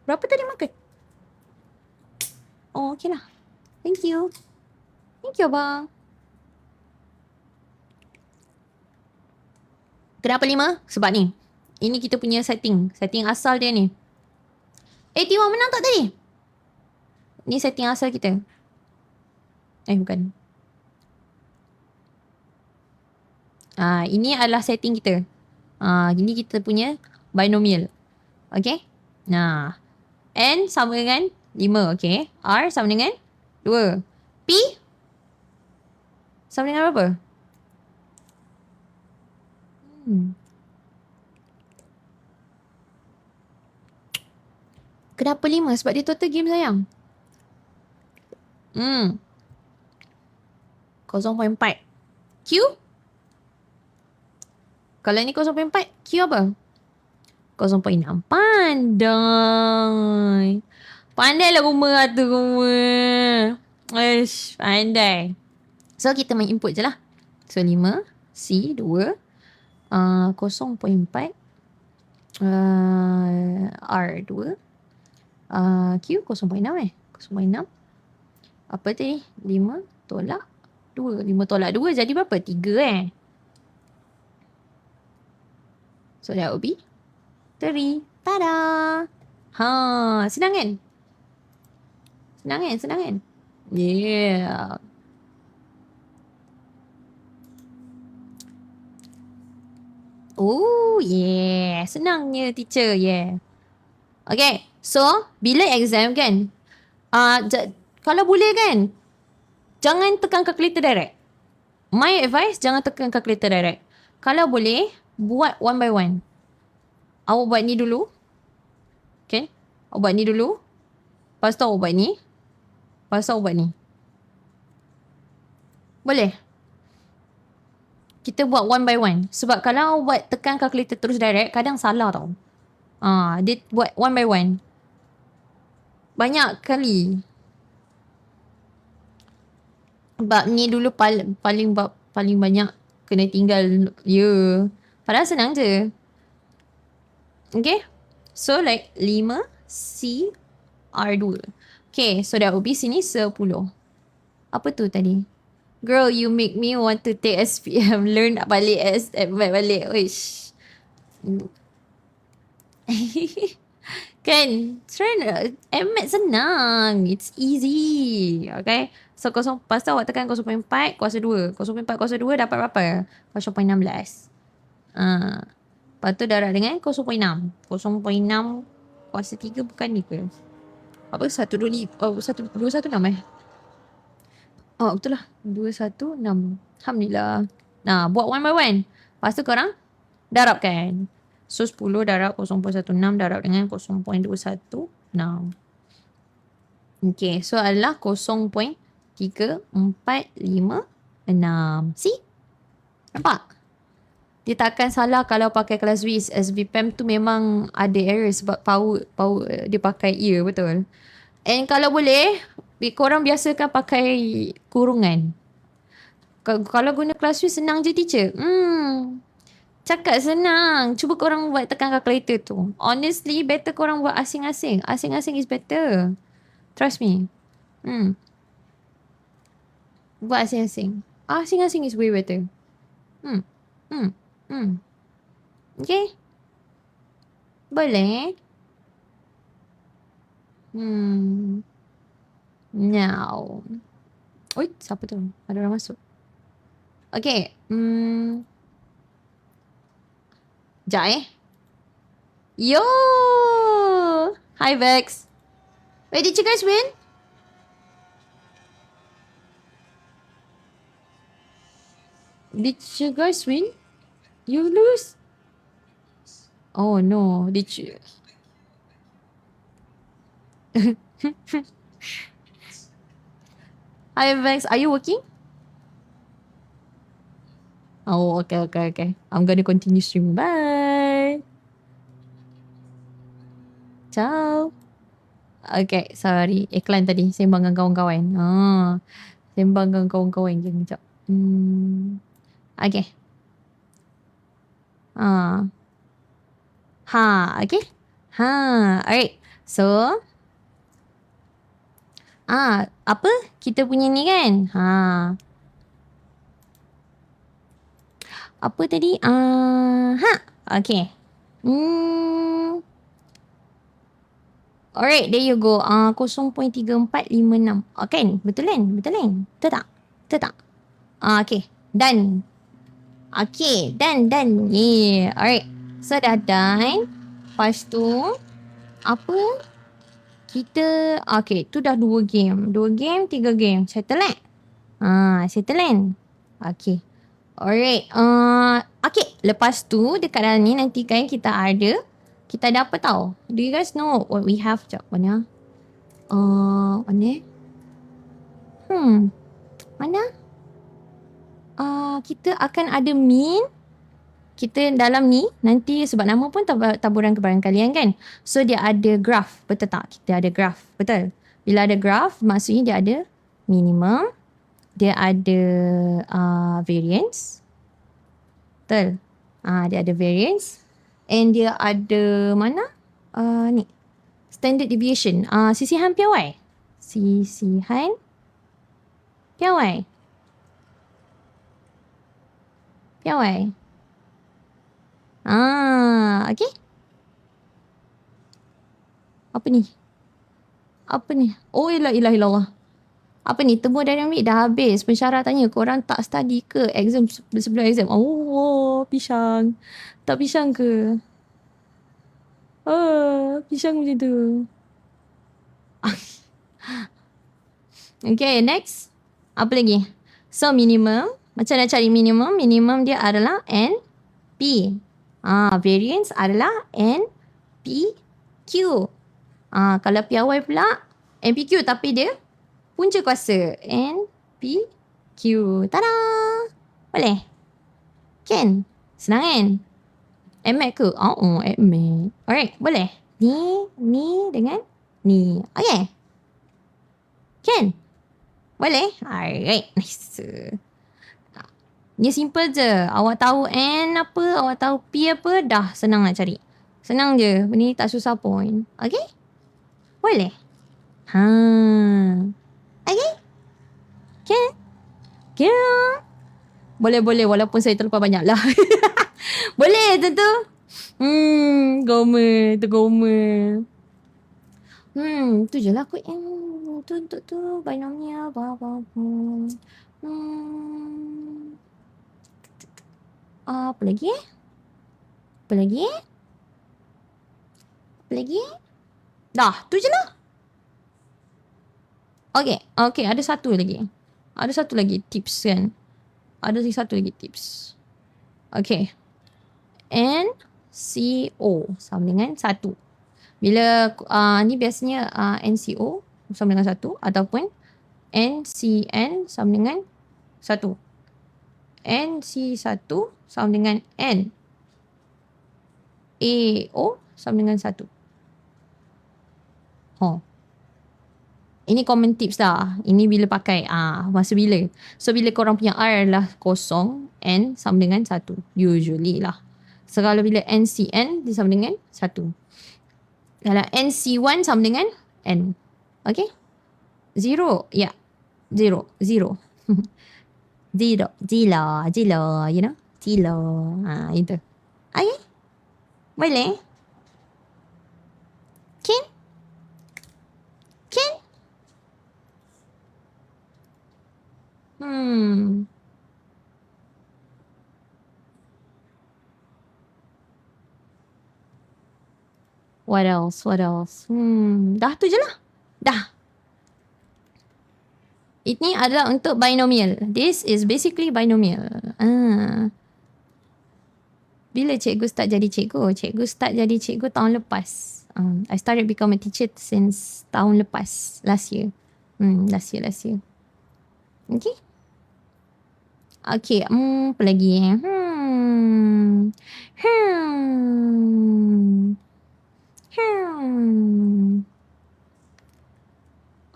Berapa tadi makan? Oh, okay lah. Thank you. Thank you, Abang. Kenapa 5? Sebab ni. Ini kita punya setting. Setting asal dia ni. T1 menang tak tadi? Ni setting asal kita. Bukan. Ini adalah setting kita. Ini kita punya binomial. Okay? Nah. N sama dengan 5. Okay? R sama dengan 2. P sama dengan berapa? Kenapa 5? Sebab dia total game sayang. 0.4. Q? Kalau ni 0.4, Q apa? 0.6. Pandai. Pandailah rumah tu rumah. Pandai. So, kita main input je lah. So, 5, C, 2, 0.4, R, 2, Q, 0.6 0.6. Apa tadi? 5 tolak 2. 5 tolak 2 jadi berapa? 3 So, that would be 3. Tada! Senang kan? Senang kan? Yeah. Oh, yeah. Senangnya teacher, yeah. Okay, so bila exam kan, kalau boleh kan, jangan tekan calculator direct. My advice, jangan tekan calculator direct. Kalau boleh, buat one by one. Awak buat ni dulu. Okay, awak buat ni dulu. Lepas tu awak buat ni. Lepas tu awak buat ni. Boleh? Kita buat one by one. Sebab kalau buat tekan calculator terus direct, kadang salah tau. Dia buat one by one. Banyak kali. Bab ni dulu paling banyak kena tinggal. Padahal senang je. Okay. So like 5 C R2. Okay. So that will be sini 10. Apa tu tadi? Girl, you make me want to take SPM. Learn balik balik. Wish. Kan? MAT senang. It's easy. Okay? So, lepas tu awak tekan 0.4 kuasa 2. 0.4 kuasa 2 dapat berapa? 0.16. Lepas tu darab dengan 0.6. 0.6 kuasa 3 bukan ni ke? Apa? 125. Oh, 216 Oh, betul lah. 216. Alhamdulillah. Nah, buat one by one. Lepas tu korang darabkan. So, 10 darab 0.16 darab dengan 0.216. Okay, so adalah 0.3456. See? Nampak? Dia takkan salah kalau pakai kelas WIS. SBPM tu memang ada error sebab power dia pakai ear, betul? And kalau boleh, korang biasakan pakai kurungan. Kalau guna kelas WIS senang je teacher. Cakap senang. Cuba korang buat tekan calculator tu. Honestly, better korang buat asing-asing. Asing-asing is better. Trust me. Buat asing-asing. Asing-asing is way better. Okay? Boleh? Now. Oi, siapa tu? Ada orang masuk. Okay. Sekejap Yo! Hi Vex. Wait, did you guys win? Did you guys win? You lose? Oh no, did you? Hi Vex, are you working? Oh, okay. I'm gonna continue streaming. Bye. Ciao. Okay, sorry. Iklan tadi. Sembang dengan kawan-kawan. Sembang dengan kawan-kawan je. Sekejap. Okay. Okay. Alright. So, apa? Kita punya ni kan? Apa tadi? Okay. Alright, there you go. 0.3456. Kan? Betul kan? Betul tak? Okay. Done. Okay. Done. Yeah. Alright. So, dah done. Lepas tu, apa? Kita, okay. Tu dah 2 game. 2 game, 3 game. Settle kan? Settle kan? Okay. Alright. Okay. Lepas tu, dekat dalam ni nanti kan kita ada apa tau? Do you guys know what we have? Sekejap, mana? Mana? Mana? Kita akan ada min. Kita dalam ni, nanti sebab nama pun taburan kebaran kalian kan? So, dia ada graph. Betul tak? Kita ada graph. Betul? Bila ada graph, maksudnya dia ada minimum. Dia ada variance. Betul? Dia ada variance. And dia ada mana? Ni. Standard deviation. Sisihan piawai. Sisihan piawai. Okay. Apa ni? Oh, ilah. Apa ni? Temu dari ambil dah habis. Pensyarah tanya, korang tak study ke exam sebelum exam? Oh, pisang. Tak pisang ke? Pisang macam tu. Okay, next. Apa lagi? So, minimum. Macam nak cari minimum? Minimum dia adalah NP. Variance adalah NPQ. Kalau piawai pula, NPQ tapi dia punca kuasa. NPQ. Tada! Boleh? Kan? Senang kan? MAC ke? MAC. Alright, boleh? Ni dengan ni. Okay? Kan? Boleh? Alright, nice. Ni simple je. Awak tahu N apa, awak tahu P apa, dah senang nak cari. Senang je. Ni tak susah pun. Okay? Boleh? Okay? Kan? Boleh. Walaupun saya terlupa banyak lah. Boleh tentu. Goma. Tu je lah kot yang untuk tu. Binomial. Apa lagi? Dah, tu je lah. Okay, ada satu lagi tips kan. Okay. NCO sama dengan 1. Bila ni biasanya NCO sama dengan 1 ataupun NCN sama dengan 1. NC1 sama dengan N. AO sama dengan 1. Ini common tips lah. Ini bila pakai. Masa bila. So, bila korang punya R adalah kosong, N sama dengan 1. Usually lah. So, kalau bila NCN, dia sama dengan 1. Kalau NC1 sama dengan N. Okay? 0. Ya. 0. Zero, you know? Zero. Itu. Okay? Boleh? Can? What else? Dah tu je lah. Dah. Ini adalah untuk binomial. This is basically binomial. Bila cikgu start jadi cikgu? Cikgu start jadi cikgu tahun lepas. I started become a teacher since tahun lepas. Last year. Last year. Okay. Okay. Apa lagi? Hmm.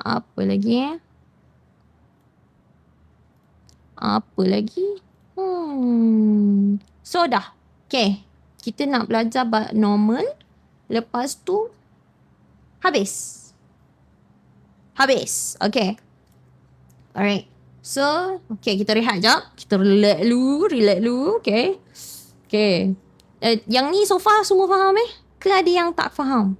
Apa lagi? Apa lagi? So dah. Okay. Kita nak belajar normal. Lepas tu habis. Okay. Alright. So, okay, kita rehat jap. Kita relax dulu. Okay. Okay. Yang ni so far semua faham ke ada yang tak faham?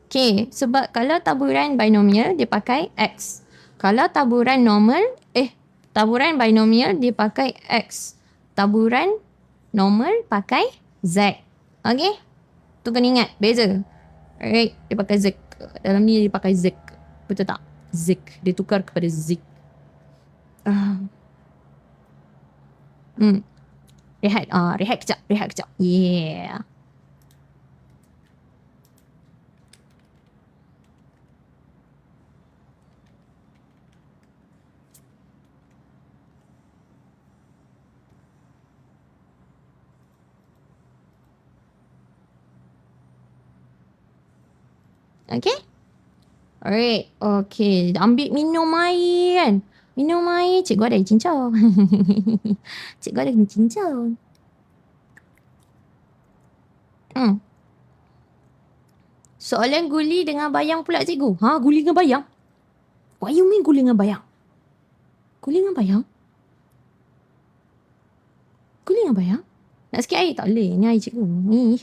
Okay, sebab kalau taburan binomial dia pakai X. Kalau taburan binomial dia pakai X. Taburan normal pakai Z. Okay? Tu kena ingat, beza. Alright, dia pakai Z. Dalam ni dia pakai Z. Betul tak? Z. Dia tukar kepada Z. Rehat kejap. Yeah. Okay? Alright. Okay. Ambil minum air kan. Minum air. Cikgu ada cincau. Cikgu ada cincau. Soalan guli dengan bayang pula cikgu. Guli dengan bayang? What you mean guli dengan bayang? Guli dengan bayang? Guli dengan bayang? Nak sikit air? Tak boleh. Ni air cikgu. Ni.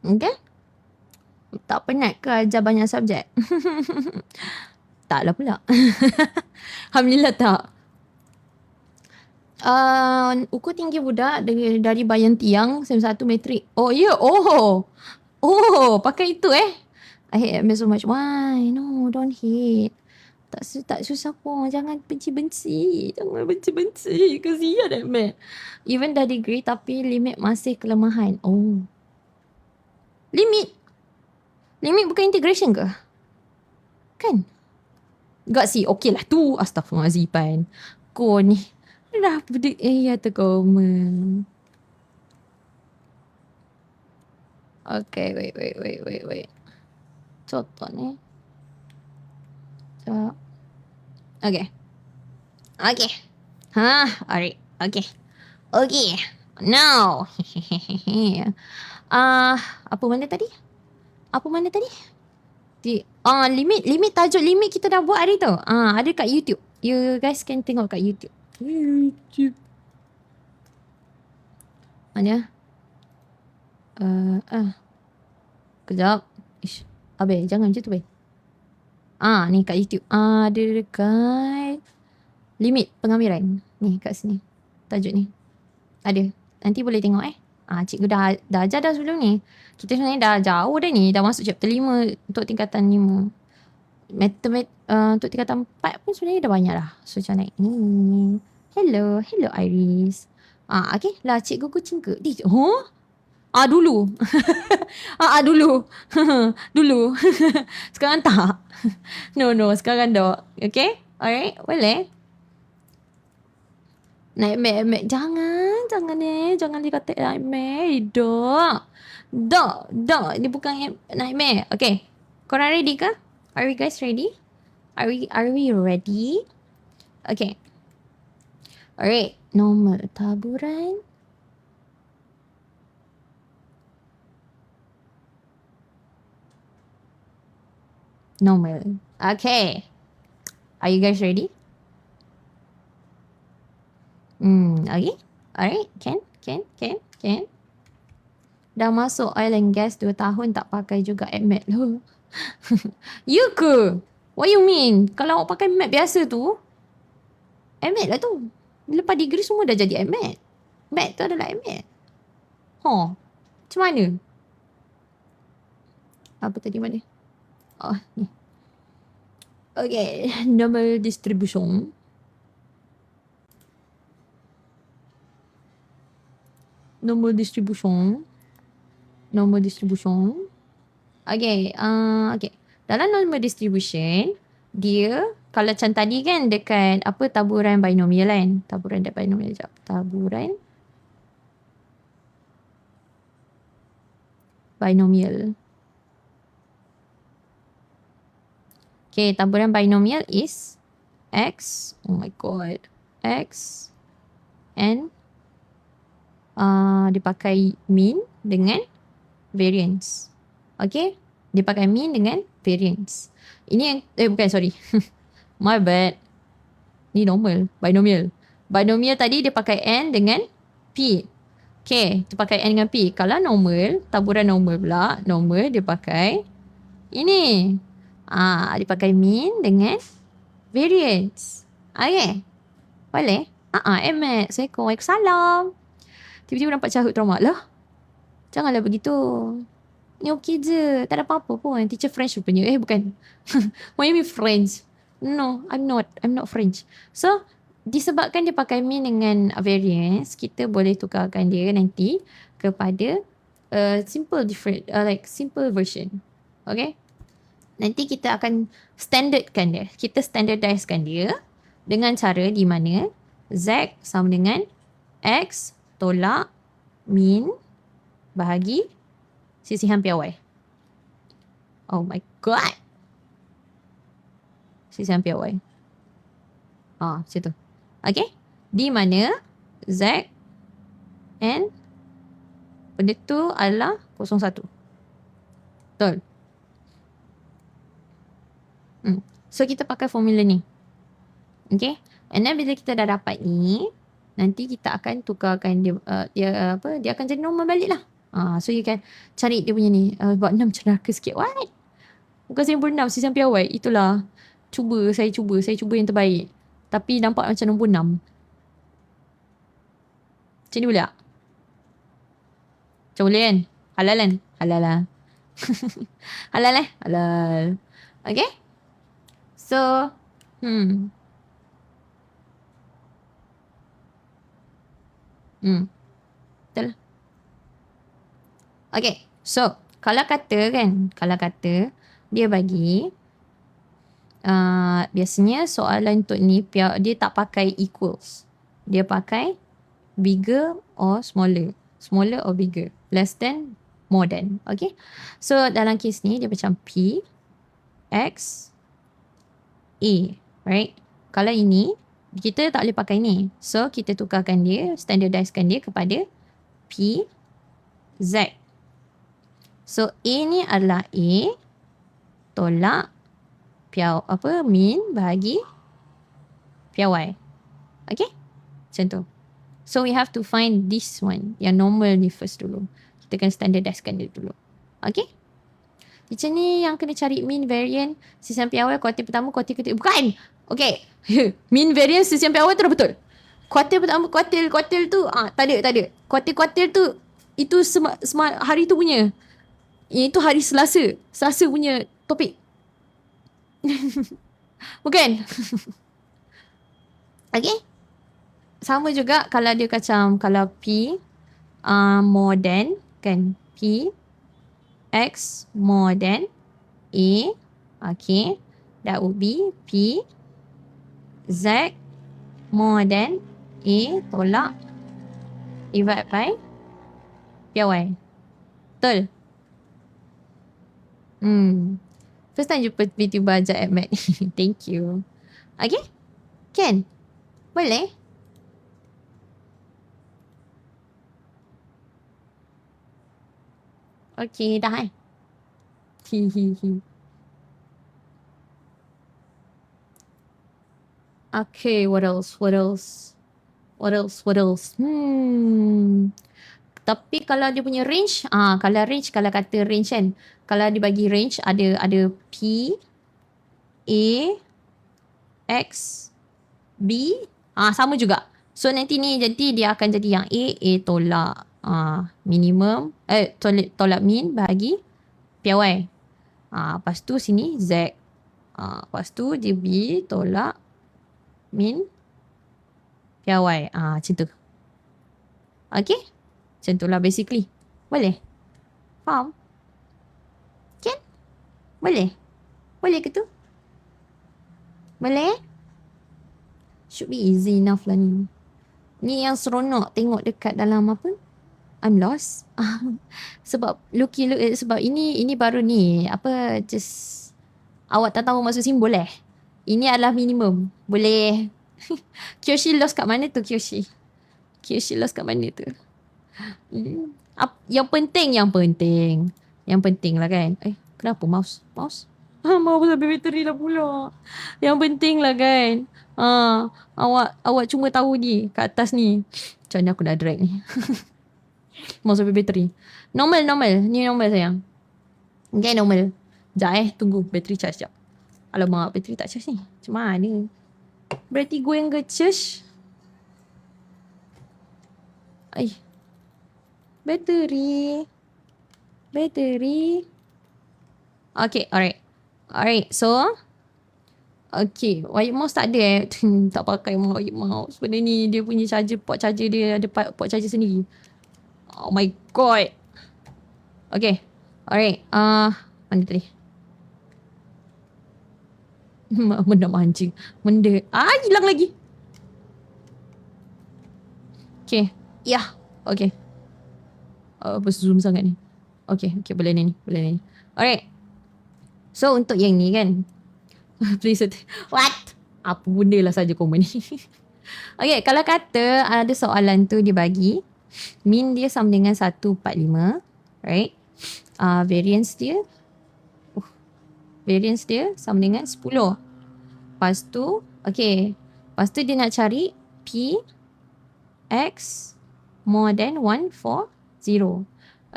Okay? Tak penat ke ajar banyak subjek? Taklah pula. Alhamdulillah tak. Ukur tinggi budak dari bayan tiang sem 1 metrik. Oh ya, yeah. Pakai itu I hate admit so much. Why? No, don't hate. Tak susah pun. Jangan benci-benci. Kesian admit. Even dah degree tapi limit masih kelemahan. Oh. Limit bukan integration ke? Kan? Gak sih. Okay lah tu. Astaghfirullahaladzim. Kau ni. Dah ya terkomen. Okay, wait. Contoh ni. Okay. Alright. Okay. Now. Apa mana tadi? Limit tajuk limit kita dah buat hari tu. Ada kat YouTube. You guys can tengok kat YouTube. Mana? Kejap. Ish. Abel, jangan macam tu, Abel. Ni kat YouTube. Ada dekat limit pengambilan. Ni kat sini. Tajuk ni. Ada. Nanti boleh tengok cikgu dah ajar dah sebelum ni. Kita sebenarnya dah jauh dah ni. Dah masuk chapter 5 untuk tingkatan 5. Untuk tingkatan 4 pun sebenarnya dah banyak dah. So macam naik ni. Hello Iris. Okay lah cikgu kucing ke? Dulu. Dulu. Sekarang tak. No, sekarang dah. Okay? Alright, boleh? Nightmare. Jangan dikata nightmare. Dok. Dia bukan nightmare. Okay. Korang ready ke? Are we guys ready? Are we ready? Okay. Alright. Normal taburan. Normal. Okay. Are you guys ready? Okay. Alright. Can. Dah masuk oil and gas 2 tahun tak pakai juga AdMed loh. You ke? What you mean? Kalau awak pakai AdMed biasa tu, AdMed lah tu. Lepas degree semua dah jadi AdMed. Med tu adalah AdMed. Macam mana? Apa tadi mana? Ni. Okay, normal distribution. Normal distribution. Okay, okay. Dalam normal distribution, dia kalau macam tadi kan dekat apa taburan binomial kan. Taburan binomial sekejap. Taburan binomial. Okay, taburan binomial is X. Oh my god. X and dia pakai mean dengan variance. Okay. Dia pakai mean dengan variance. Ini yang, bukan, sorry. My bad. Ni normal. Binomial. Binomial tadi dia pakai N dengan P. Okay. Dia pakai N dengan P. Kalau normal, taburan normal pula. Normal dia pakai ini. Dia pakai mean dengan variance. Okay. Boleh? Emmet. Assalamualaikum. Waalaikumsalam. Tiba-tiba nampak cahut trauma. Lah. Janganlah begitu. Ni okey je. Tak ada apa-apa pun. Teacher French rupanya. Bukan. What you mean French? No, I'm not French. So, disebabkan dia pakai mean dengan variance, kita boleh tukarkan dia nanti kepada simple version. Okay? Nanti kita akan standardkan dia. Kita standardizekan dia dengan cara di mana Z sama dengan X tolak mean bahagi sisihan piawai. Oh my god. Sisihan piawai. Macam tu. Okay. Di mana Z and benda tu adalah 01. Betul. So kita pakai formula ni. Okay. And then bila kita dah dapat ni, nanti kita akan tukarkan dia, dia akan jadi normal balik lah. So you can cari dia punya ni. Buat 6 cenaka sikit. What? Bukan 96, sisihan piawai. Itulah. Saya cuba yang terbaik. Tapi nampak macam nombor 6. Macam ni boleh tak? Macam boleh kan? Halal kan? Halal lah. Halal eh? Halal. Okay? So, betul lah. Okay. So, kalau kata dia bagi biasanya soalan untuk ni dia tak pakai equals. Dia pakai bigger or smaller. Smaller or bigger. Less than, more than. Okay. So, dalam kes ni dia macam P, X, A. Right. Kalau ini, kita tak boleh pakai ni. So, kita tukarkan dia, standardizekan dia kepada P, Z. So, A ni adalah A tolak mean bahagi piawai. Okay? Macam tu. So, we have to find this one. Yang normal ni first dulu. Kita kena standardizekan dia dulu. Okay? Macam ni yang kena cari mean variant sisihan piawai kuartil pertama, kuartil ketiga. Bukan! Okay. Mean variance sisihan piawai tu dah betul. Kuartil pertama, kuartil tu tak ada. Kuartil tu itu hari tu punya. Itu hari Selasa. Selasa punya topik. Bukan? Okay? Sama juga kalau dia kalau P more than kan. P X more than A. Okay. That would be P Z more than A tolak divide by piawai. Betul? First time jumpa VTuber ajak Ahmad. Thank you. Okay? Kan? Boleh? Okay, dah eh? Okay, what else? Tapi kalau dia punya range, kalau kata range kan, kalau dia bagi range ada P, A, X, B, sama juga. So nanti ni jadi dia akan jadi yang A tolak minimum, tolak mean bahagi piawai. Lepas tu sini Z. Lepas tu dia B tolak min piawai. Macam tu. Okay? Macam tu lah basically. Boleh? Faham? Kan? Boleh? Boleh ke tu? Boleh? Should be easy enough lah ni. Ni yang seronok tengok dekat dalam apa? I'm lost. Sebab sebab ini baru ni. Apa just awak tak tahu maksud simbol Ini adalah minimum. Boleh. Kyoshi lost kat mana tu Kyoshi? Kyoshi lost kat mana tu? Yang penting lah kan. Kenapa mouse? Mouse habis bateri lah pula. Yang penting lah kan. Awak cuma tahu ni kat atas ni. Macam mana aku dah drag ni. Mouse habis bateri. Normal. Ni normal sayang. Okay, normal. Sekejap tunggu bateri charge sekejap. Alamak, bateri tak charge ni. Macam mana? Berarti gue yang ke charge. Bateri. Okay, alright. So, okay, wire mouse tak ada tak pakai wire mouse. Benda ni dia punya charger, port charger dia ada port charger sendiri. Oh my god. Okay, alright. Mana tadi? Benda mancing. Hilang lagi. Okay. Ya. Okay. Apa zoom sangat ni. Okay, boleh ni. Alright. So, untuk yang ni kan. Please. What? Apa benda lah saja komen ni. Okay, kalau kata ada soalan tu dia bagi. Min dia sama dengan 145. Right? Variance dia sama dengan 10. Lepas tu, okay. Lepas tu dia nak cari P X more than 140.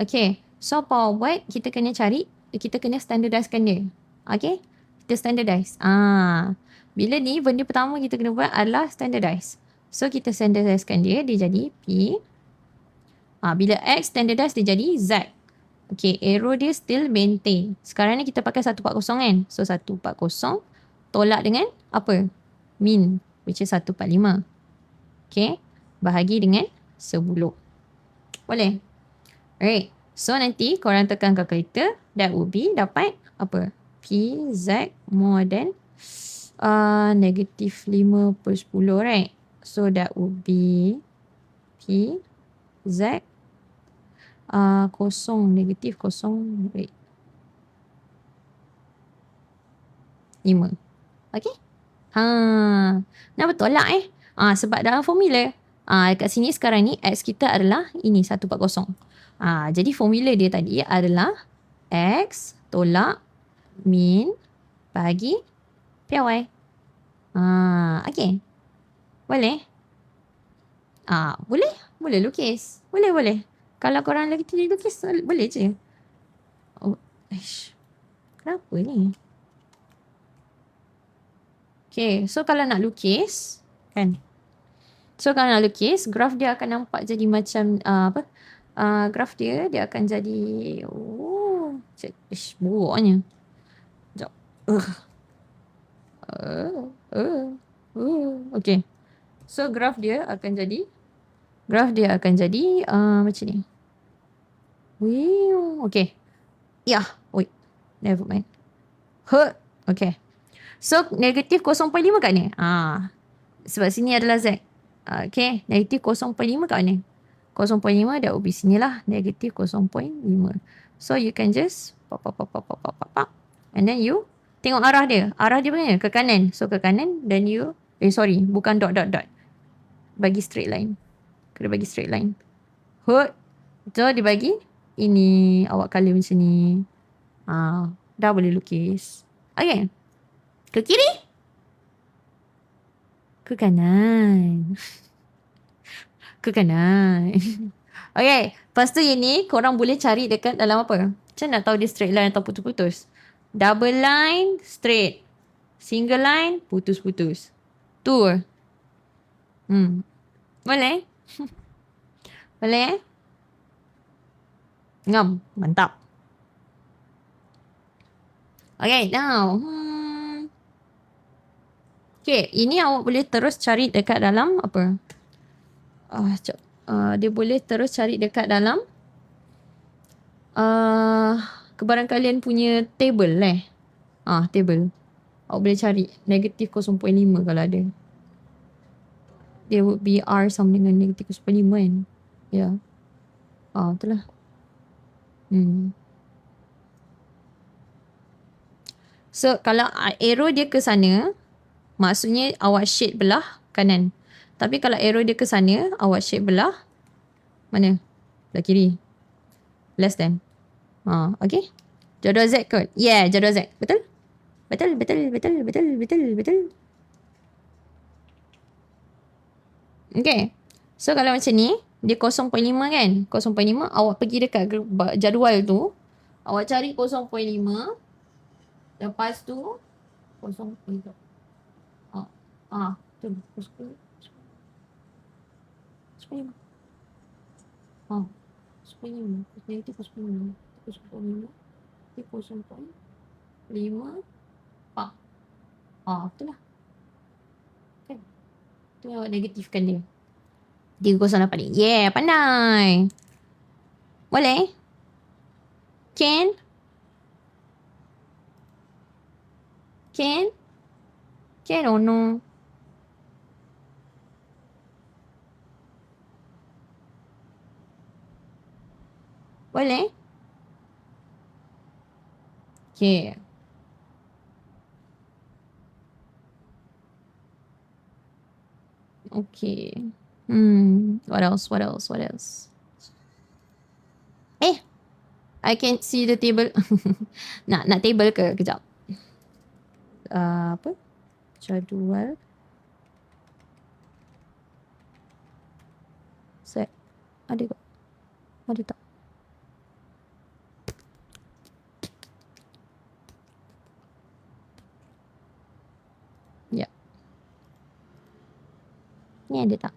Okay. So, apa buat? Kita kena standardizekan dia. Okay? Kita standardize. Bila ni, benda pertama kita kena buat adalah standardize. So, kita standardizekan dia jadi P. Bila X standardize, dia jadi Z. Okay, arrow dia still maintain. Sekarang ni kita pakai 140 kan? So, 140 tolak dengan apa? Min, which is 145. Okay, bahagi dengan 10. Boleh? Alright. So, nanti korang tekan kalkulator. That would be dapat apa? PZ more than negative 5/10, right? So, that would be PZ negatif 0, wait. 5. Okay? Kenapa tolak sebab dalam formula. Dekat sini sekarang ni X kita adalah ini 140. Jadi formula dia tadi adalah X tolak min bagi piawai. Okay. Boleh? Boleh lukis. Boleh. Kalau korang lagi tidak lukis, boleh je. Kenapa ni? Okay, so kalau nak lukis, kan? So kalau nak lukis, graf dia akan nampak jadi macam, graf dia akan jadi, buruknya. Sekejap. Okay. So graf dia akan jadi, macam ni. Okay. Wait. Never mind. Okay. So, negatif 0.5 kat ni. Sebab sini adalah Z. Okay. Negatif 0.5 kat ni. 0.5 dah ubi sini lah. Negatif 0.5. So, you can just pop. And then you tengok arah dia. Arah dia mana? Ke kanan. So, ke kanan. Then you, bukan dot. Bagi straight line. Kena bagi straight line. So, dia bagi. Ini awak color macam ni. Dah boleh lukis. Okay. Ke kiri? Ke kanan. Ke kanan. Okay. Lepas tu ini korang boleh cari dekat dalam apa? Macam nak tahu dia straight line atau putus-putus? Double line, straight. Single line, putus-putus. Tu. Boleh? Boleh? Ngam. Mantap. Okay, now. Okay, ini awak boleh terus cari dekat dalam apa? Dia boleh terus cari dekat dalam kebaran kalian punya table table. Awak boleh cari negatif 0.5 kalau ada. Dia would be R sama dengan negatif 0.5 kan. Ya. Itulah. So kalau arrow dia ke sana, maksudnya awak shade belah kanan. Tapi kalau arrow dia ke sana, awak shade belah mana? Belah kiri. Less than. Okay. Jodoh Z kot. Yeah, jodoh Z. Betul? Betul. Okay. So kalau macam ni, dia 0.5 kan? 0.5, awak pergi dekat jadual tu, awak cari 0.5. Lepas tu, 0.5. Tu. 0.5. 0.5. Negatif 0.5. 0.5. 0.5. Betul lah. Kan? Tu awak negatifkan dia. 308 ni. Yeah, pandai. Boleh? Can? Can or no? Boleh? Okay. Okay. What else? I can see the table. nak table ke? Kejap. Apa? Jadual. Set. Ada tak? Ada tak? Ya. Ni ada tak?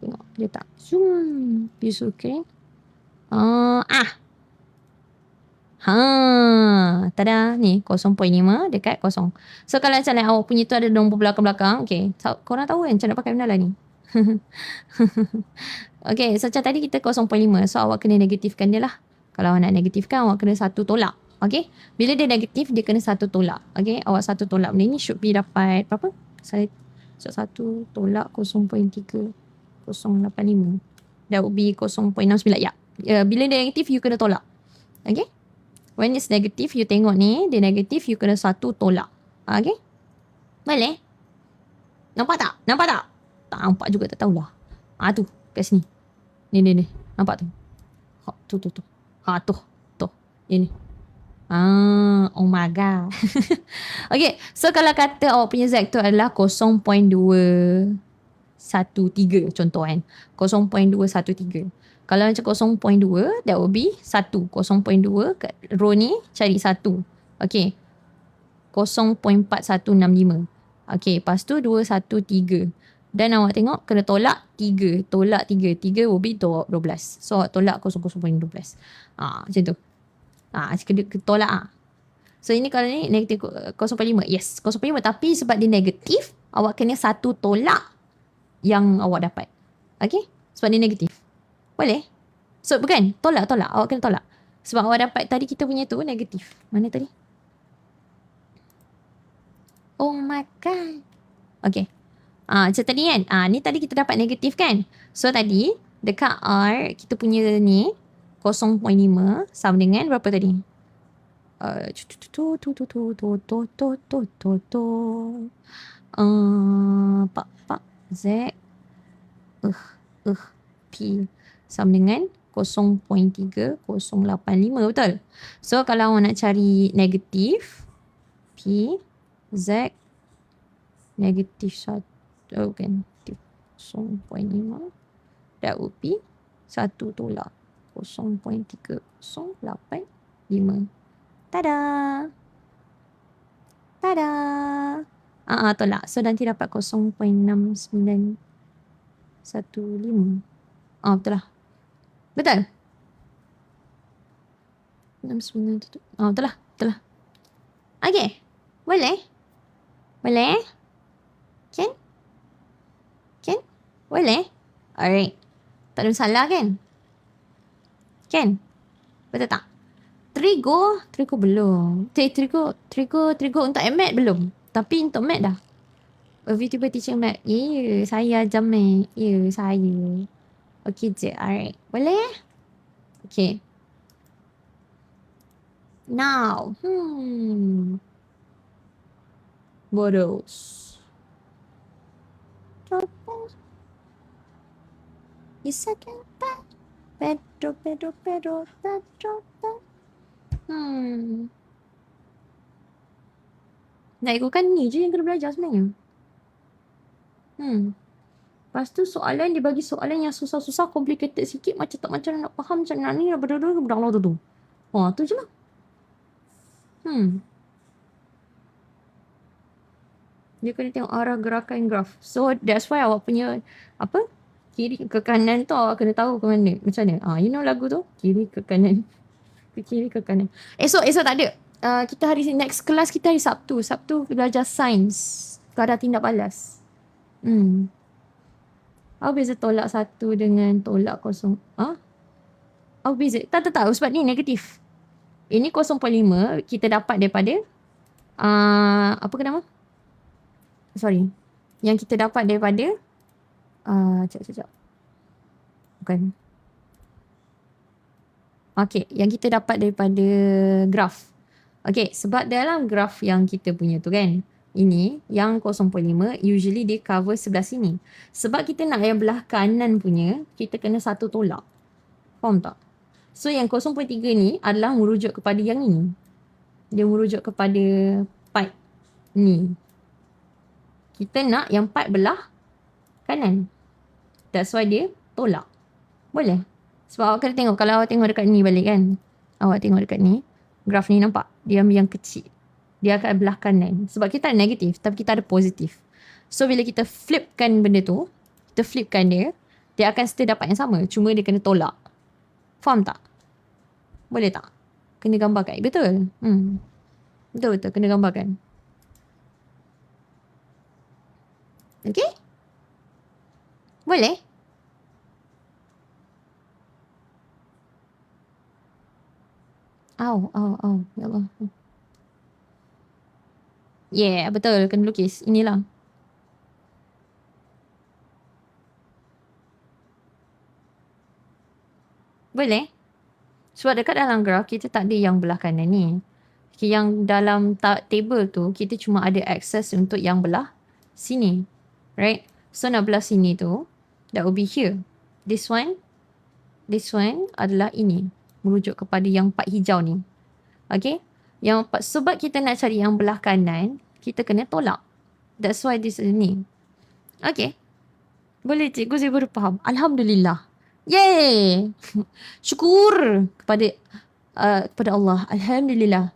Tengok, ada tak? Zoom. Visual screen. Tada. Ni 0.5 dekat 0. So kalau macam mana awak punya tu ada nombor belakang-belakang. Okay. Korang tahu kan macam nak pakai benda lah ni. Okay. So macam tadi kita 0.5. So awak kena negatifkan dia lah. Kalau awak nak negatifkan, awak kena 1 tolak. Okay. Bila dia negatif, dia kena 1 tolak. Okay. Awak 1 tolak benda ni should be dapat berapa? Saya 1 tolak 0.3085. That would be 0.69. Ya. Bila dia negatif, you kena tolak. Okay. When it's negative, you tengok ni, dia negatif, you kena 1 tolak. Okay? Boleh? Nampak tak? Tak nampak juga, tak tahulah. Tu, kat sini. Ni. Nampak tu? Tu. Tu. Ini. Oh my god. Okay, so kalau kata awak punya Z tu adalah 0.213 contoh kan. 0.213. Kalau macam 0.2, that will be 1. 0.2 kat row ni, cari 1. Okay. 0.4165. Okay, lepas tu 213. Dan awak tengok, kena tolak 3. Tolak 3. 3 will be 12. So, awak tolak 0.12. Macam tu. Tolak So, ini kalau ni negatif 0.5. Yes, 0.5. Tapi sebab dia negatif, awak kena 1 tolak yang awak dapat. Okay? Sebab dia negatif. Boleh? So, bukan. Tolak. Awak kena tolak. Sebab awak dapat tadi kita punya tu negatif. Mana tadi? Oh my god. Okay. Macam tadi kan. Ni tadi kita dapat negatif kan. So, tadi dekat R, kita punya ni 0.5 sama dengan berapa tadi? Z P sama dengan 0.3085, betul? So kalau awak nak cari negatif P Z negatif 1 kan, 0.5, that would be 1 tolak 0.3085. Tada. Tolak. So nanti dapat 0.6915. Betul lah. Betul? 6, 9, 7. Oh, betul lah. Betul lah. Okay. Boleh? Boleh? Can? Can? Boleh? Alright. Tak ada masalah kan? Can? Betul tak? Trigo belum. Trigo untuk MAT belum. Tapi untuk MAT dah. A VTuber teaching MAT. Ya, saya ajar MAT. Ya, saya. Okay je. Alright. Boleh? Okay. Now. What else? You second bed. Pedro. Nak ikutkan ni je yang kena belajar sebenarnya. Lepas tu soalan dia bagi soalan yang susah-susah, complicated sikit, macam tak macam nak faham macam nak ni, berdua tu. Tu je lah. Dia kena tengok arah gerakan graf. So that's why awak punya kiri ke kanan tu awak kena tahu ke mana. Macam mana? You know lagu tu? Kiri ke kanan. Ke kiri ke kanan. Esok tak ada. Kita hari next kelas kita hari Sabtu. Sabtu belajar sains. Kadar tindak balas. Apa beza tolak 1 dengan tolak 0? Apa beza? Tak tahu sebab ni negatif. Ini 0.5 kita dapat daripada apa ke nama? Sorry. Yang kita dapat daripada sekejap. Bukan. Okay, yang kita dapat daripada graf. Okay, sebab dalam graf yang kita punya tu kan, ini yang 0.5 usually dia cover sebelah sini. Sebab kita nak yang belah kanan punya, kita kena satu tolak. Faham tak? So yang 0.3 ni adalah merujuk kepada yang ini. Dia merujuk kepada part ni. Kita nak yang part belah kanan. That's why dia tolak. Boleh? Sebab awak kena tengok. Kalau awak tengok dekat ni balik kan. Awak tengok dekat ni. Graf ni nampak? Dia ambil yang kecil. Dia akan belah kanan. Sebab kita ada negatif. Tapi kita ada positif. So bila kita flipkan benda tu. Kita flipkan dia. Dia akan still dapat yang sama. Cuma dia kena tolak. Faham tak? Boleh tak? Kena gambarkan. Betul? Betul. Kena gambarkan. Okay? Boleh? Ya Allah. Yeah, betul. Kena lukis. Inilah. Boleh? Sebab dekat dalam graf, kita tak ada yang belah kanan ni. Yang dalam table tu, kita cuma ada access untuk yang belah sini. Right? So, nak belah sini tu, that will be here. This one adalah ini. Merujuk kepada yang part hijau ni. Okay? Sebab kita nak cari yang belah kanan, kita kena tolak. That's why this is ni. Okay? Boleh cikgu, saya baru faham. Alhamdulillah. Yay! Syukur kepada Allah. Alhamdulillah.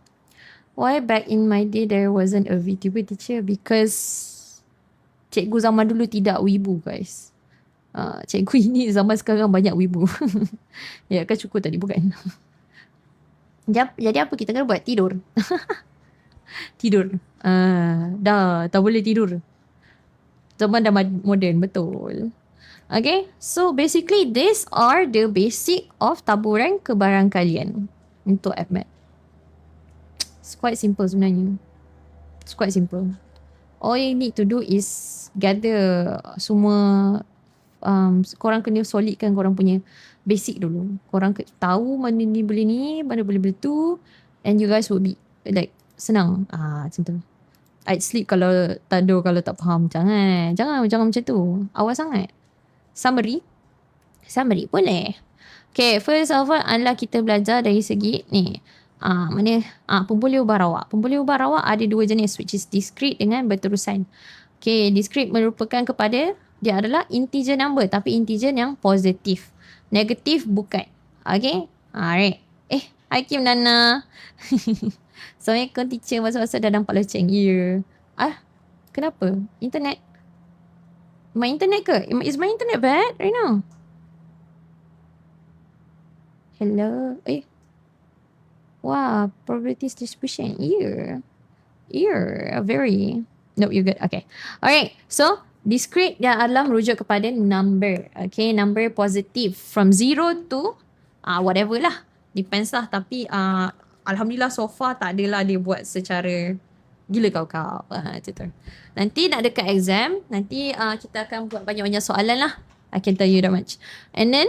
Why back in my day there wasn't a VTuber teacher? Because cikgu zaman dulu tidak wibu, guys. Cikgu ini zaman sekarang banyak wibu. Ya kan syukur tadi, bukan? Jadi apa kita kena buat? Tidur. Tidur. Dah tak boleh tidur. Zaman dah moden, betul. Okay, so basically these are the basic of taburan kebarangkalian untuk FMAT. It's quite simple sebenarnya. It's quite simple. All you need to do is gather semua. Korang kena solidkan korang punya basic dulu. Korang tahu mana ni boleh ni, mana boleh tu, and you guys would be like senang. Macam tu. I'd sleep kalau tidur kalau tak faham. Jangan macam tu. Awal sangat. Summary boleh. Okay, first of all adalah kita belajar dari segi ni. Pemboleh ubah rawak. Pemboleh ubah rawak ada dua jenis, which is discrete dengan berterusan. Okay, discrete merupakan kepada dia adalah integer number, tapi integer yang positif. Negatif bukan. Okay, alright. Hakim Nana. Assalamualaikum teacher. Masa-masa dah nampak loceng. Ya. Kenapa? Internet? My internet ke? Is my internet bad right now? Hello? Wow, probabilities distribution. Very. Nope, you're good. Okay. Alright. So, discrete dia adalah merujuk kepada number. Okay, number positif. From 0 to whatever lah. Depends lah. Tapi Alhamdulillah so far tak adalah dia buat secara gila kau. Macam tu. Nanti nak dekat exam, nanti kita akan buat banyak-banyak soalan lah. I can tell you that much. And then,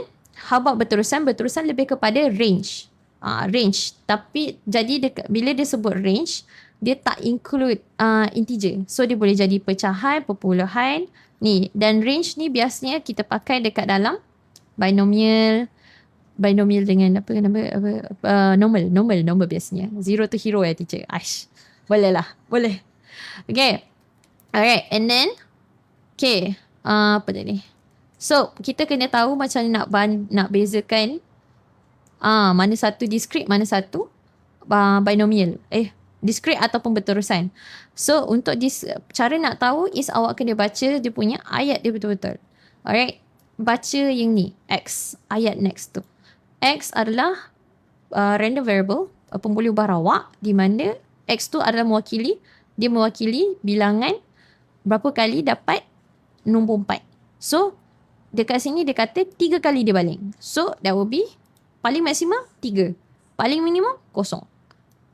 how about berterusan? Berterusan lebih kepada range. Range. Tapi jadi bila dia sebut range, dia tak include integer. So dia boleh jadi pecahan, perpuluhan ni. Dan range ni biasanya kita pakai dekat dalam binomial dengan normal biasanya. Zero to hero teacher. Boleh lah. Boleh. Okay. Alright. And then apa tadi? So kita kena tahu macam nak bezakan mana satu discrete, mana satu binomial. Discrete ataupun berterusan. So untuk cara nak tahu is awak kena baca dia punya ayat dia betul-betul. Alright. Baca yang ni. X. Ayat next tu. X adalah random variable, pemboleh ubah rawak, di mana X tu adalah mewakili bilangan berapa kali dapat nombor 4. So dekat sini dia kata 3 kali dia baling. So that will be paling maksimum 3. Paling minimum 0.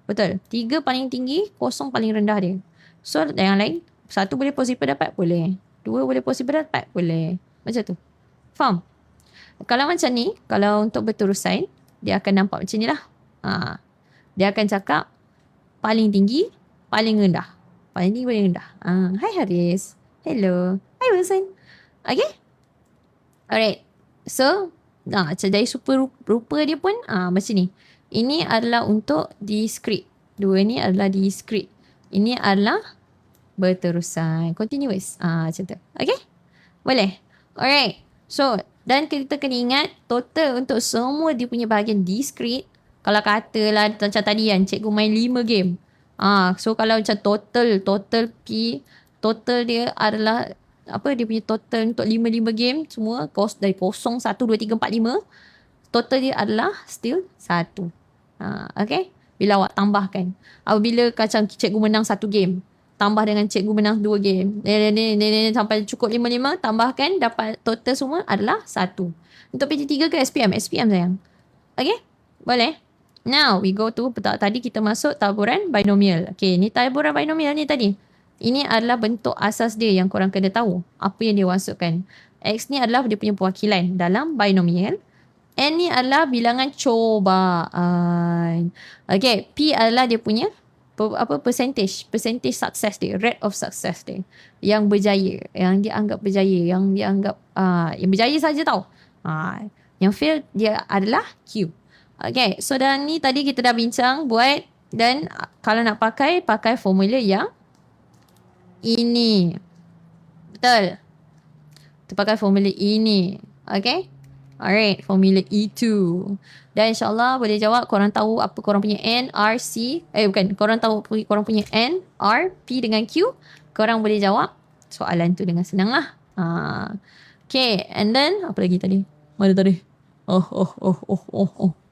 Betul. 3 paling tinggi, 0 paling rendah dia. So yang lain, 1 boleh possible dapat? Boleh. 2 boleh possible dapat? Boleh. Macam tu. Faham? Kalau macam ni, kalau untuk berterusan, dia akan nampak macam ni lah. Dia akan cakap paling tinggi, paling rendah. Paling tinggi, paling rendah. Hi Haris. Hello. Hi Wilson. Okay? Alright. So, dari super rupa dia pun macam ni. Ini adalah untuk discrete. Dua ni adalah discrete. Ini adalah berterusan. Continuous. Macam tu. Okay? Boleh? Alright. So, dan kita kena ingat total untuk semua dia punya bahagian discrete. Kalau katalah macam tadi kan, cikgu main 5 game. So, kalau macam total P, total dia adalah dia punya total untuk 5 game semua dari 0, 1, 2, 3, 4, 5. Total dia adalah still 1. Okay. Bila awak tambahkan. Apabila macam cikgu menang 1 game, tambah dengan cikgu menang 2 game. Sampai cukup 5, tambahkan dapat total semua adalah 1. Untuk PT3 ke SPM? SPM sayang. Okay. Boleh. Now we go to tadi kita masuk taburan binomial. Okay. Ni taburan binomial ni tadi. Ini adalah bentuk asas dia yang korang kena tahu. Apa yang dia maksudkan. X ni adalah dia punya perwakilan dalam binomial. N ni adalah bilangan cobaan. Okay, P adalah dia punya percentage success dia, rate of success dia. Yang berjaya, yang dia anggap berjaya, yang dia anggap yang berjaya saja tau. Yang fail dia adalah Q. Okay, so dan ni tadi kita dah bincang buat, dan kalau nak pakai formula yang ini. Betul. Kita pakai formula ini. Okay. Alright, formula E2. Dan insyaAllah boleh jawab. Korang tahu apa korang punya N, R, C. Korang tahu korang punya N, R, P dengan Q. Korang boleh jawab soalan tu dengan senang lah. Okay, and then apa lagi tadi? Mana tadi?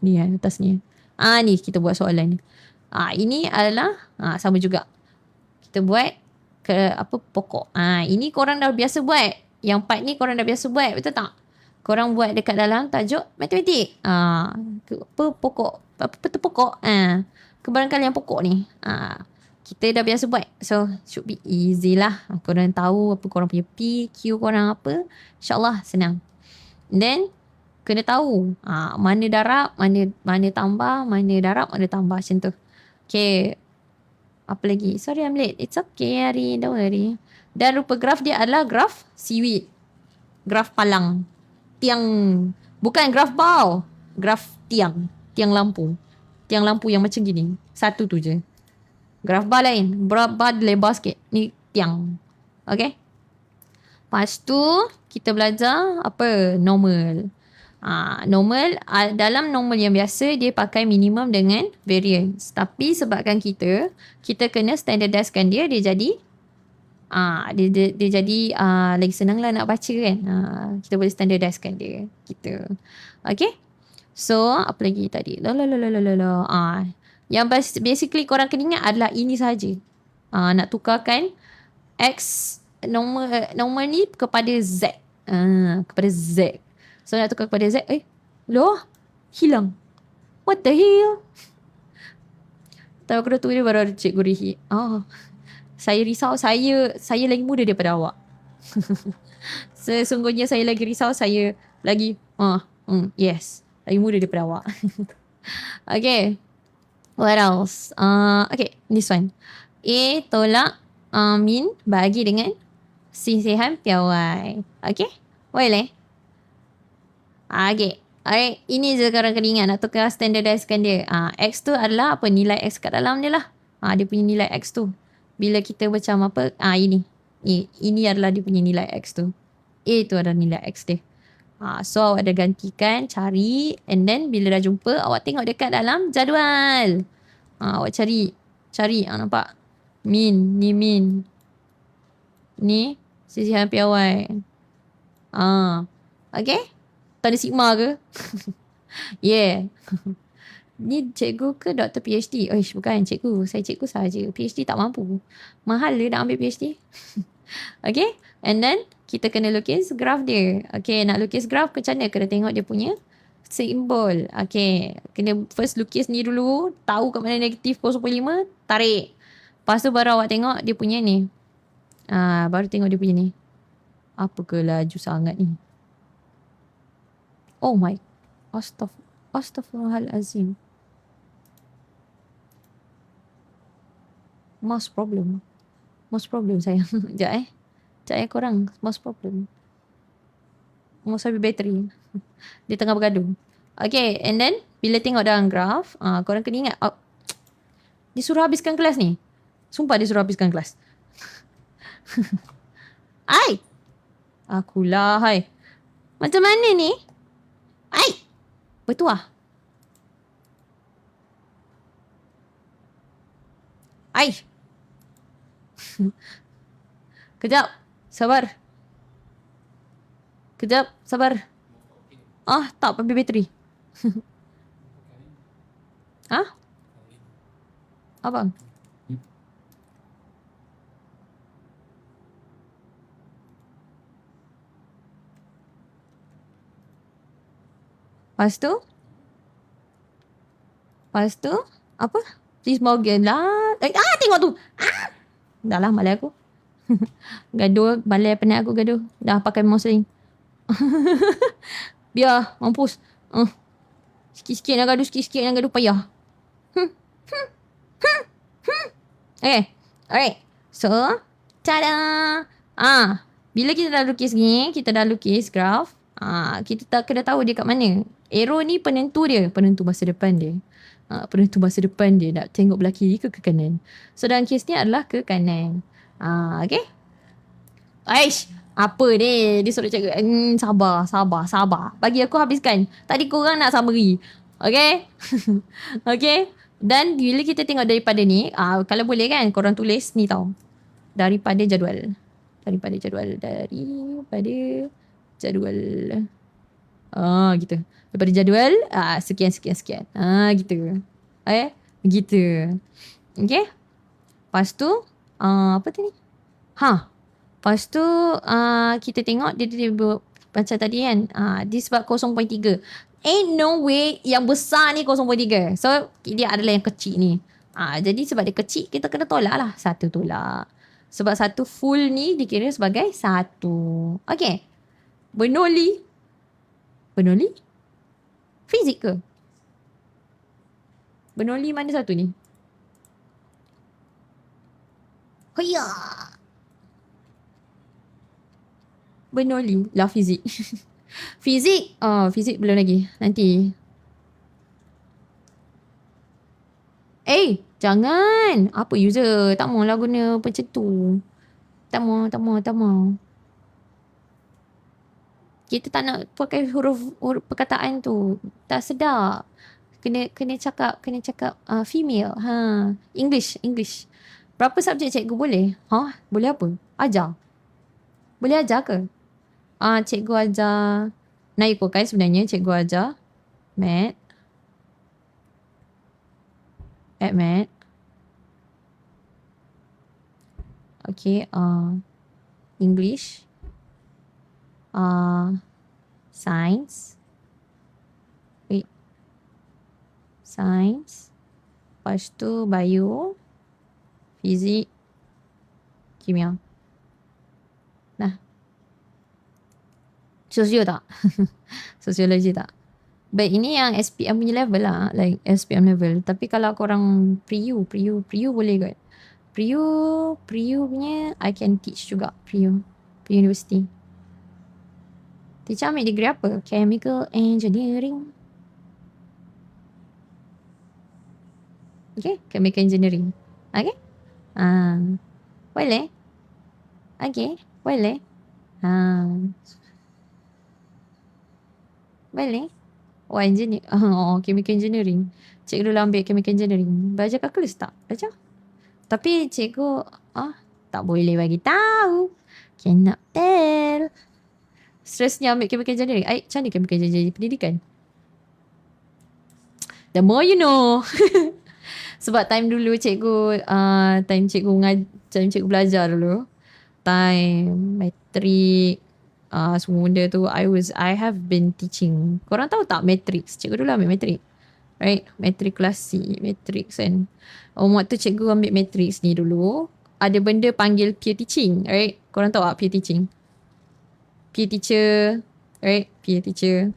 Ni atas ni. Ni kita buat soalan ni. Ini adalah sama juga. Kita buat pokok. Ini korang dah biasa buat. Yang part ni korang dah biasa buat. Betul tak? Korang buat dekat dalam tajuk matematik. Pokok. Pokok. Kebarangkalian pokok ni. Kita dah biasa buat. So, should be easy lah. Korang tahu apa korang punya P, Q korang apa. InsyaAllah senang. Then, kena tahu. Mana darab, mana tambah, mana darab, mana tambah. Macam tu. Okay. Apa lagi? Sorry, I'm late. It's okay, Hari. Don't worry. Dan rupa graf dia adalah graf seaweed. Graf palang. Tiang. Bukan graf bau. Graf tiang. Tiang lampu. Tiang lampu yang macam gini. Satu tu je. Graf bar lain. Bar lebar sikit. Ni tiang. Okay. Lepas tu, kita belajar apa? Normal. Normal. Dalam normal yang biasa, dia pakai minimum dengan variance. Tapi sebabkan kita kena standardizkan dia jadi dia jadi lagi senang lah nak baca kan. Kita boleh standardizkan dia. Gitu. Okay. So, apa lagi tadi? Yang basically korang kena ingat adalah ini saja. Nak tukarkan X nombor ni kepada Z. Kepada Z. So nak tukar kepada Z. Loh, hilang. What the hell? Tahu aku dah tu dia baru ada Cikgu Rihi. Saya risau saya lagi muda daripada awak. Sesungguhnya saya lagi risau saya lagi yes, lagi muda daripada awak. Okay. What else? Okay, this one. A tolak min bagi dengan sisihan piawai. Okay? Boleh? Okay. Alright. Ini je korang kena ingat. Nak tukar standardizekan dia. X tu adalah apa? Nilai X kat dalam dia lah. Dia punya nilai X tu. Bila kita macam apa? Ini. Ini adalah dia punya nilai X tu. A tu adalah nilai X dia. So awak dah gantikan, cari, and then bila dah jumpa, awak tengok dekat dalam jadual. Awak cari, nampak? Min, ni min. Ni sisihan piawai. Okay? Tak ada sigma ke? Yeah. Ni cikgu ke doktor PhD? Bukan cikgu. Saya cikgu sahaja. PhD tak mampu. Mahal dia nak ambil PhD. Okay? And then, kita kena lukis graf dia. Okay, nak lukis graf macam mana? Kena tengok dia punya simbol. Okay. Kena first lukis ni dulu. Tahu kat mana negatif 0.5. Tarik. Lepas tu baru awak tengok dia punya ni. Baru tengok dia punya ni. Apa ke laju sangat ni? Oh my. Astaghfirullahalazim. Mouse problem sayang. Sekejap korang. Mouse problem. Mouse habis bateri. Dia tengah bergaduh. Okay, and then bila tengok dalam graf, korang kena ingat dia suruh habiskan kelas ni. Sumpah dia suruh habiskan kelas. Akulah hai. Macam mana ni? Bertuah. Kejap. Sabar. Tak habis bateri. Abang? Lepas tu apa? Please Morgan lah. Tengok tu. Dah lah malai aku. Gaduh, balai penat aku gaduh. Dah pakai mouse lain. Biar mampus. Sikit-sikit nak gaduh payah. Okay. Alright. So, tada. Bila kita dah lukis ni, kita dah lukis graf. Kita tak kena tahu dia kat mana. Arrow ni penentu dia. Penentu masa depan dia. Nak tengok belah kiri ke kanan. So, dalam kes ni adalah ke kanan. Okay. Apa ni? Dia suruh cikgu. Sabar. Bagi aku habiskan. Tadi korang nak summary. Okay. Okay. Dan bila kita tengok daripada ni, kalau boleh kan, korang tulis ni tau. Daripada jadual. Gitu. Daripada jadual, sekian. Gitu. Begitu. Okay. Lepas tu, apa tadi? Lepas tu, kita tengok dia macam tadi kan. Dia sebab 0.3. Ain't no way yang besar ni 0.3. So, dia adalah yang kecil ni. Jadi sebab dia kecil, kita kena tolak lah. 1 tolak. Sebab 1 full ni dikira sebagai 1. Okay. Bernoulli? Fizik ke? Bernoulli mana satu ni? Hoya! Bernoulli lah fizik. Fizik? Fizik belum lagi. Nanti. Jangan. Apa user? Tak maulah guna macam tu. Tak mau. Kita tak nak pakai huruf perkataan tu. Tak sedap. Kena cakap female. English. Berapa subjek cikgu boleh? Boleh apa? Ajar. Boleh ajar ke? Cikgu ajar. Nak ikutkan sebenarnya cikgu ajar Math. at math. Okay, English, science, wait, science, lepas tu bio, fizik, kimia. Nah, sosio tak? Sosiologi tak? But ini yang SPM punya level lah, like SPM level. Tapi kalau korang pre-U boleh kot. Pre-U punya I can teach juga pre-U university. Teacher ambil degree apa? Chemical engineering. Okay, chemical engineering. Okay? Boleh? Okay, boleh? Boleh? Oh, engineer. Chemical engineering. Cikgu dulu ambil chemical engineering. Belajar kalkulus tak? Belajar? Tapi cikgu, tak boleh bagi tahu. Cannot tell. Stresnya ambil chemical engineering. Macam mana chemical engineering pendidikan? The more you know. Sebab time dulu cikgu, time cikgu belajar dulu. Time matrik, semua benda tu, I have been teaching. Korang tahu tak matrix? Cikgu dulu ambil matrik. Right? Matrikulasi, matrix kan. Waktu cikgu ambil matrix ni dulu, ada benda panggil peer teaching, right? Korang tahu tak peer teaching? Peer teacher, right? Peer teacher.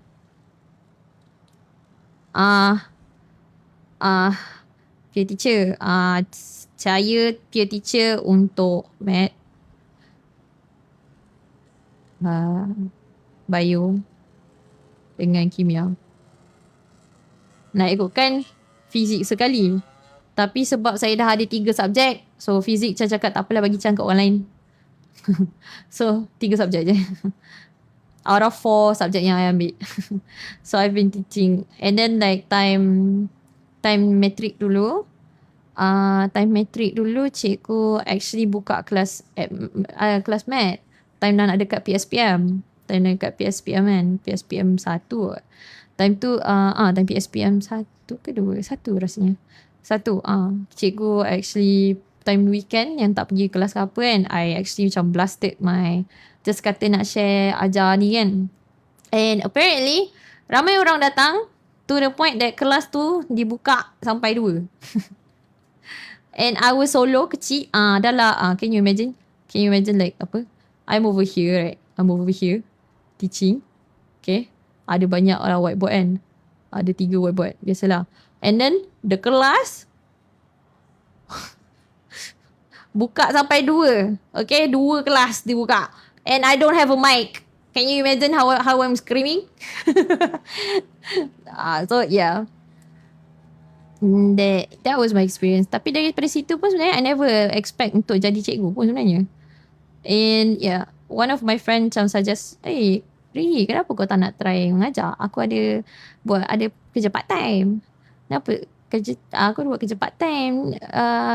Peer teacher. Saya peer teacher untuk math, bio dengan kimia. Nak ikutkan fizik sekali. Tapi sebab saya dah ada 3 subjek, so fizik Chan cakap tak apalah bagi Chan kat orang lain. So 3 subjek je. Out of 4 subjek yang I ambil. So I've been teaching. And then like time matrik dulu, cikgu actually buka kelas kelas math. Time dah nak dekat PSPM. Time dah dekat PSPM kan. PSPM 1. Time tu, time PSPM 1 ke 2? 1 rasanya. 1. Cikgu actually time weekend yang tak pergi kelas ke apa kan, I actually macam blasted just kata nak share ajar ni kan. And apparently, ramai orang datang to the point that kelas tu dibuka sampai 2. And I was solo kecil. Dah lah, can you imagine? Can you imagine like apa? I'm over here, right? I'm over here teaching. Okay. Ada banyak orang whiteboard kan. Ada 3 whiteboard. Biasalah. And then the kelas buka sampai 2. Okay. 2 kelas dibuka. And I don't have a mic. Can you imagine how I'm screaming? So yeah. That was my experience. Tapi daripada situ pun sebenarnya I never expect untuk jadi cikgu pun sebenarnya. And yeah, one of my friends macam suggest, Ri, kenapa kau tak nak try mengajar? Aku ada kerja part time. Kenapa? Aku buat kerja part time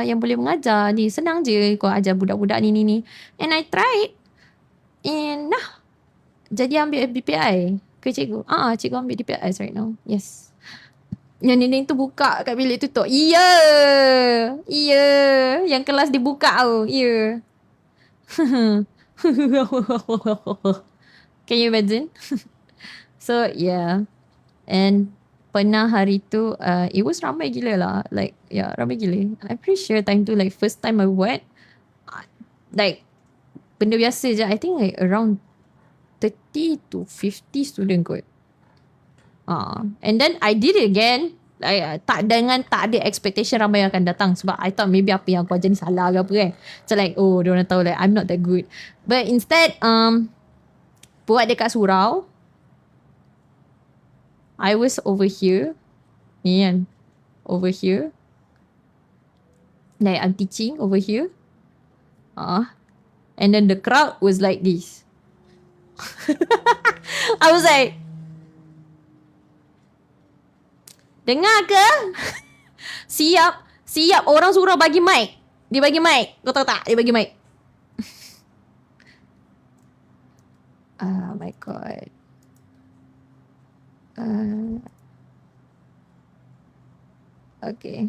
yang boleh mengajar ni. Senang je kau ajar budak-budak ni. And I tried. And jadi ambil DPI ke cikgu. Cikgu ambil DPI right now. Yes. Yang nenek tu buka kat bilik tutup. Ya. Yang kelas dibuka tu. Ya. Can you imagine? So yeah. And pernah hari tu it was ramai gila lah. Like yeah, ramai gila. I'm pretty sure time tu like first time I buat like benda biasa je. I think like around 30 to 50 student kot. And then I did it again. Like, tak ada expectation ramai yang akan datang. Sebab I thought maybe apa yang aku ajar ni salah ke apa kan. So like, diorang tahu like I'm not that good. But instead, buat dekat surau. I was over here. Ni kan. Over here. Like I'm teaching over here. And then the crowd was like this. I was like, dengar ke? Siap orang surau bagi mic. Dia bagi mic. Kau tahu tak? Dia bagi mic. Oh my god. Okay.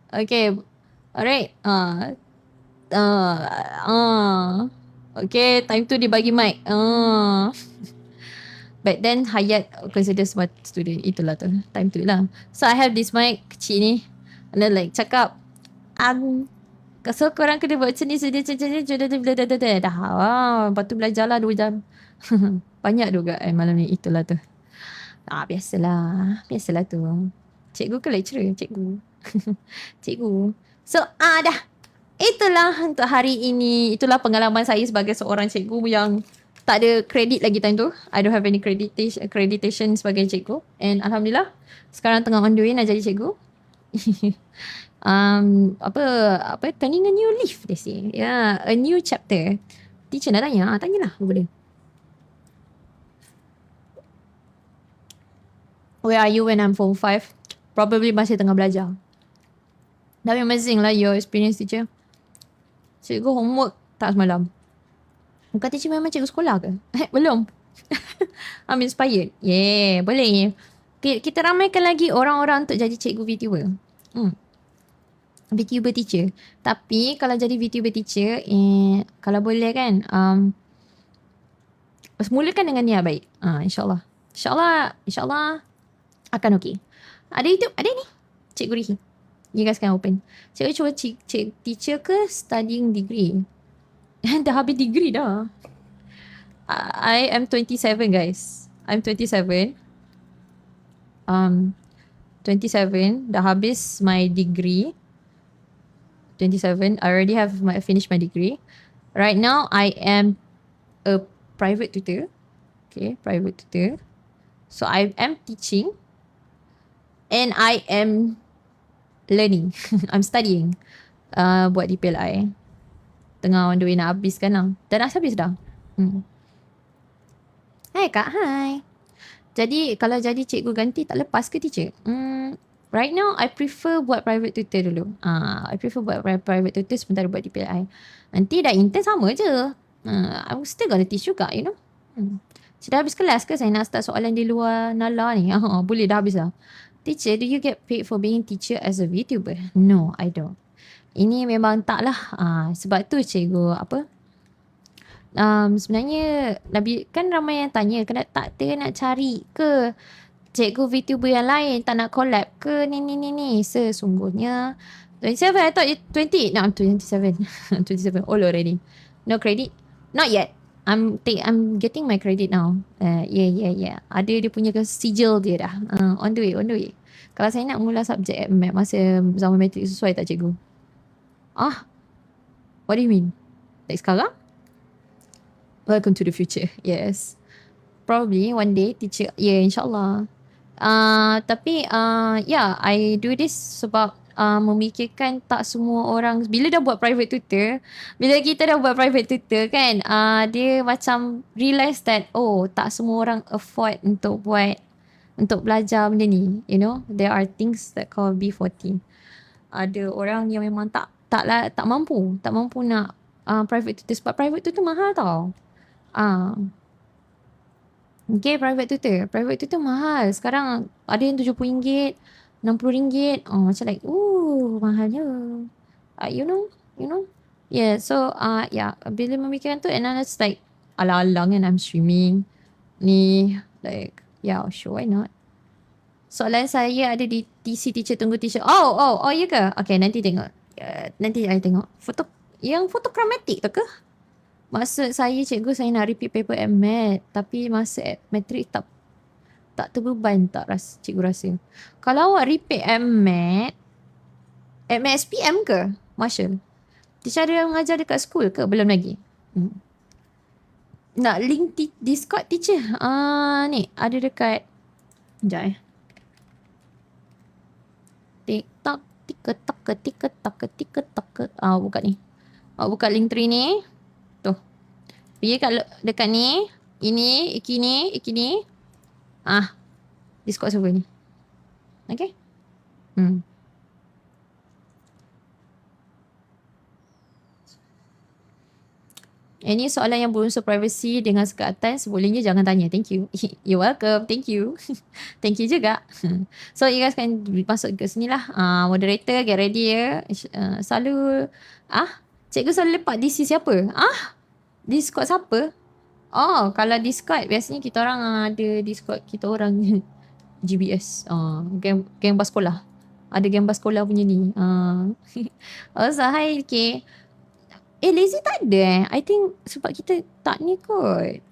Okay. Alright. Uh, uh. Okay, time tu dia bagi mic. But then Hayat consider smart student. Itulah tu. Time tu lah. So I have this mic kecil ni. And then like cakap. So korang kena buat macam ni. Dah. Lepas tu belajar lah 2 jam. Banyak juga malam ni. Itulah tu. Biasalah. Biasalah tu. Cikgu ke lecturer? Cikgu. Cikgu. So dah. Itulah untuk hari ini. Itulah pengalaman saya sebagai seorang cikgu yang tak ada kredit lagi time tu. I don't have any accreditation sebagai cikgu. And Alhamdulillah, sekarang tengah on the way nak jadi cikgu. Turning a new leaf, they say. Yeah, a new chapter. Teacher nak tanya? Tanyalah. Boleh. Where are you when I'm form 5? Probably masih tengah belajar. Tapi amazing lah your experience, teacher. Cikgu homework tak semalam. Bukan teacher memang cikgu sekolah ke? Belum. I'm inspired. Yeah, boleh. Kita ramaikan lagi orang-orang untuk jadi cikgu VTuber. VTuber teacher. Tapi kalau jadi VTuber teacher, kalau boleh kan, mulakan dengan niat baik. InsyaAllah. InsyaAllah akan okay. Ada YouTube? Ada ni. Cikgu Rihi. You guys can open. Cikgu cuba teacher ke studying degree? Dah habis degree dah. I am 27 guys. I'm 27. 27. Dah habis my degree. 27. I already have finished my degree. Right now, I am a private tutor. Okay, private tutor. So I am teaching. And I am learning. I'm studying. Buat DPLI. Tengah on the way nak habiskan lah. Dah nak habis dah. Hai Kak, hai. Jadi kalau jadi cikgu ganti tak lepas ke teacher? Right now I prefer buat private tutor dulu. I prefer buat private tutor sementara buat DPLI. Nanti dah intern sama je. I'm still gonna teach juga, you know. Sudah habis kelas ke saya nak start soalan di luar Nala ni? Boleh dah habis lah. Teacher, do you get paid for being teacher as a VTuber? No, I don't. Ini memang tak lah. Sebab tu cikgu sebenarnya Nabi kan ramai yang tanya tak nak cari ke cikgu VTuber yang lain, tak nak collab ke ni. Sesungguhnya 27, I thought 20. No, I'm 27. 27 all already. No credit? Not yet. I'm getting my credit now. Yeah. Ada dia punya sijil dia dah. On the way. Kalau saya nak mula subjek MAT masa zaman matrik sesuai tak cikgu? What do you mean? Like sekarang? Welcome to the future. Yes. Probably one day teacher. Yeah, insyaAllah. Tapi I do this sebab memikirkan tak semua orang bila dah buat private tutor, bila kita dah buat private tutor kan, dia macam realize that tak semua orang afford untuk belajar benda ni, you know. There are things that called B40. Ada orang yang memang tak mampu nak private tutor sebab private tutor mahal tau. Okay, private tutor mahal. Sekarang ada yang RM70, RM60. Macam like, mahalnya. You know. Yeah, so, bila memikirkan tu, and then it's like, alang-alang kan, I'm streaming. Ni, like, sure, why not? Soalan saya ada di TC teacher tunggu teacher. Ya ke? Okay, nanti tengok. Nanti I tengok. Yang fotokromatik tu ke? Maksud saya cikgu saya nak repeat paper MAT. Tapi masa matrik tak terbeban tak cikgu rasa. Kalau awak repeat MAT SPM ke? Marshall? Teacher ada mengajar dekat school ke? Belum lagi. Nak link Discord teacher? Ni ada dekat. Sekejap TikTok. Tik-tok. Buka ni. Buka link tree ni. Tuh. Pergi dekat ni. Ini. Discord server ni. Okay. Any soalan yang berunsur privacy dengan sekatan, sebolehnya jangan tanya. Thank you. You're welcome. Thank you. Thank you juga. So you guys can masuk ke sini lah. Moderator get ready ya. Selalu cikgu selalu lepak DC siapa? Discord siapa? Oh, kalau Discord biasanya kita orang ada Discord kita orang GBS. Geng bas sekolah. Ada geng bas sekolah punya ni. Oh, so hi, okay. Lazy tak ada I think sebab kita tak ni kot.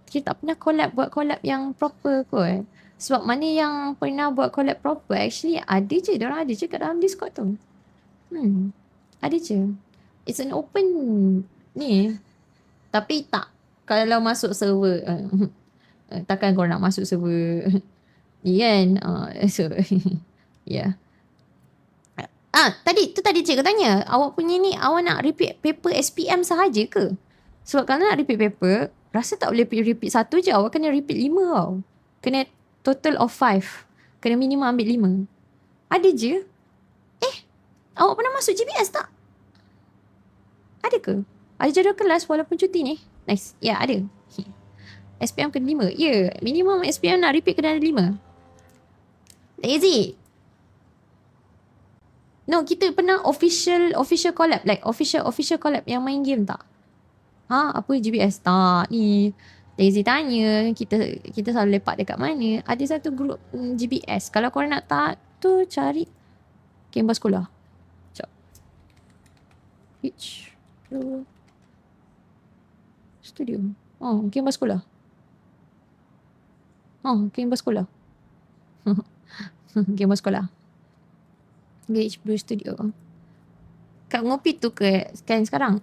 Kita tak pernah buat collab yang proper kot. Sebab mana yang pernah buat collab proper actually ada je. Diorang ada je kat dalam Discord tu. Ada je. It's an open ni. Tapi tak. Kalau masuk server takkan korang nak masuk server ni kan. So yeah. Tadi cikgu tanya, awak punya ni awak nak repeat paper SPM sahaja ke? Sebab kalau nak repeat paper, rasa tak boleh repeat satu je. Awak kena repeat 5 tau. Kena total of 5. Kena minimum ambil 5. Ada je. Awak pernah masuk GBS tak? Ada ke? Ada jadual kelas walaupun cuti ni? Nice. Ya, ada. SPM kena 5. Ya, minimum SPM nak repeat kena ada 5. Lazy. No, kita pernah official collab. Like official collab yang main game tak? Apa GBS? Tak ni. Lazy tanya. Kita selalu lepak dekat mana. Ada satu group GBS. Kalau korang nak tak tu cari game bas sekolah. Sekejap. Which studio. Game bas sekolah. Game bas sekolah. Game bas sekolah. Gage Blue Studio. Kat Ngopi tu ke kan sekarang?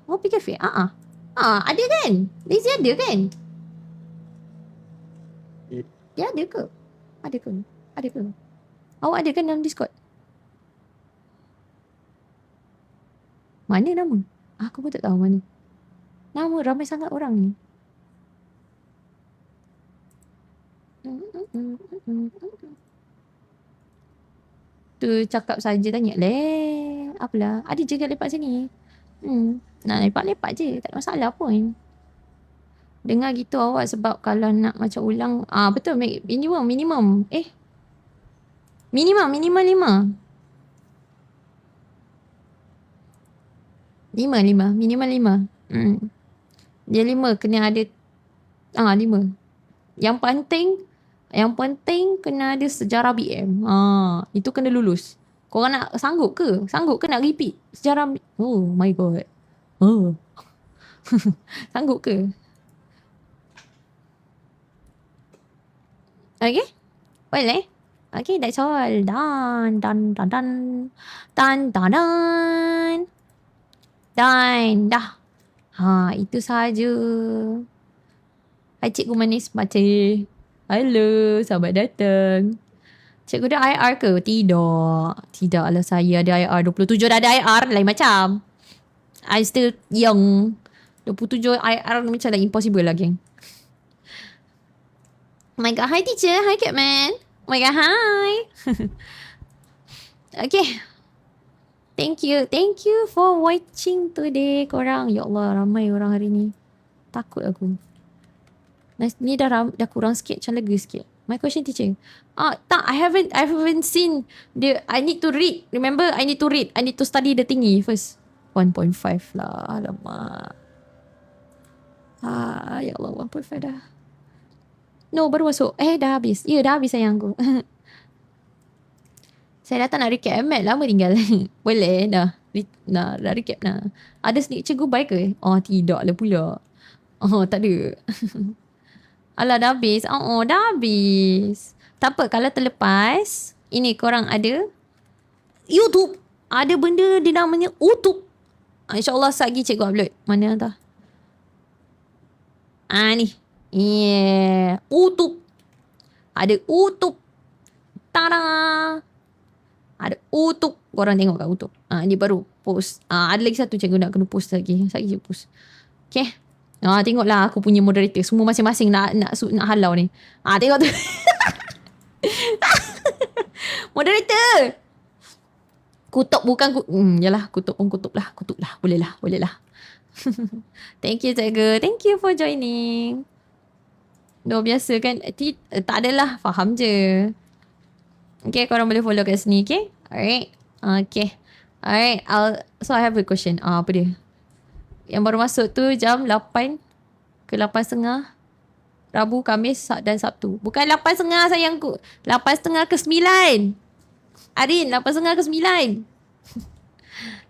Ngopi Cafe. Ada kan? Lazy ada kan? Dia ada ke? Ada ke? Awak ada kan dalam Discord? Mana nama? Aku pun tak tahu mana. Nama ramai sangat orang ni. Tu cakap saja tanya. Apalah. Ada je kat lepak sini. Nak lepak-lepak je. Tak ada masalah pun. Dengar gitu awak sebab kalau nak macam ulang. Betul. Minimum. Minimum 5. Minimal 5. Dia 5 kena ada. 5. Yang penting kena ada sejarah BM. Itu kena lulus. Korang nak sanggup ke? Sanggup ke nak repeat sejarah? Oh my god. Sanggup ke? Okay? Boleh? Okay, that's all. Done. Dah. Itu sahaja. Hai cikgu manis macam. Hello, selamat datang. Cikgu dah IR ke? Tidaklah saya ada IR. 27 dah ada IR, lain macam. I still young. 27 IR macam dah impossible lah, geng. Oh my god, hi teacher. Hi Catman. Oh my god, hi. Okay. Thank you for watching today, korang. Ya Allah, ramai orang hari ni. Takut aku. Ni dah kurang sikit, macam lega sikit. My question teacher. Tak, I haven't seen I need to read. Remember, I need to study the thingy first. 1.5 lah, alamak. Ya Allah, 1.5 dah. No, baru masuk. Dah habis. Ya, dah habis sayangku. Saya datang nak recap MAT, lama tinggal. Boleh, dah. Dah recap dah. Ada sneak cikgu baik ke? Tidak lah pula. Tak ada. Alah, dah habis. Dah habis. Tak apa, kalau terlepas, ini korang ada YouTube. Ada benda dia namanya YouTube. InsyaAllah lagi cikgu upload. Mana entah. Ni. Yeah. YouTube. Ada YouTube. Tada. Ada YouTube. Korang tengok kat YouTube. Ni baru post. Ada lagi satu cikgu nak kena post lagi. Sekejap je post. Okay. Tengoklah aku punya moderator. Semua masing-masing nak halau ni. Tengok tu. Moderator. Kutub bukan yalah, kutub pun kutub lah. Boleh lah. Thank you cikgu. Thank you for joining. Luar biasa kan? Tak adalah, faham je. Okay, korang boleh follow kat sini, okay? Alright. Okay. Alright, so I have a question. Apa dia? Yang baru masuk tu jam 8 ke 8.30. Rabu, Khamis dan Sabtu. Bukan 8.30 sayangku. 8.30 ke 9. Arin, 8.30 ke 9.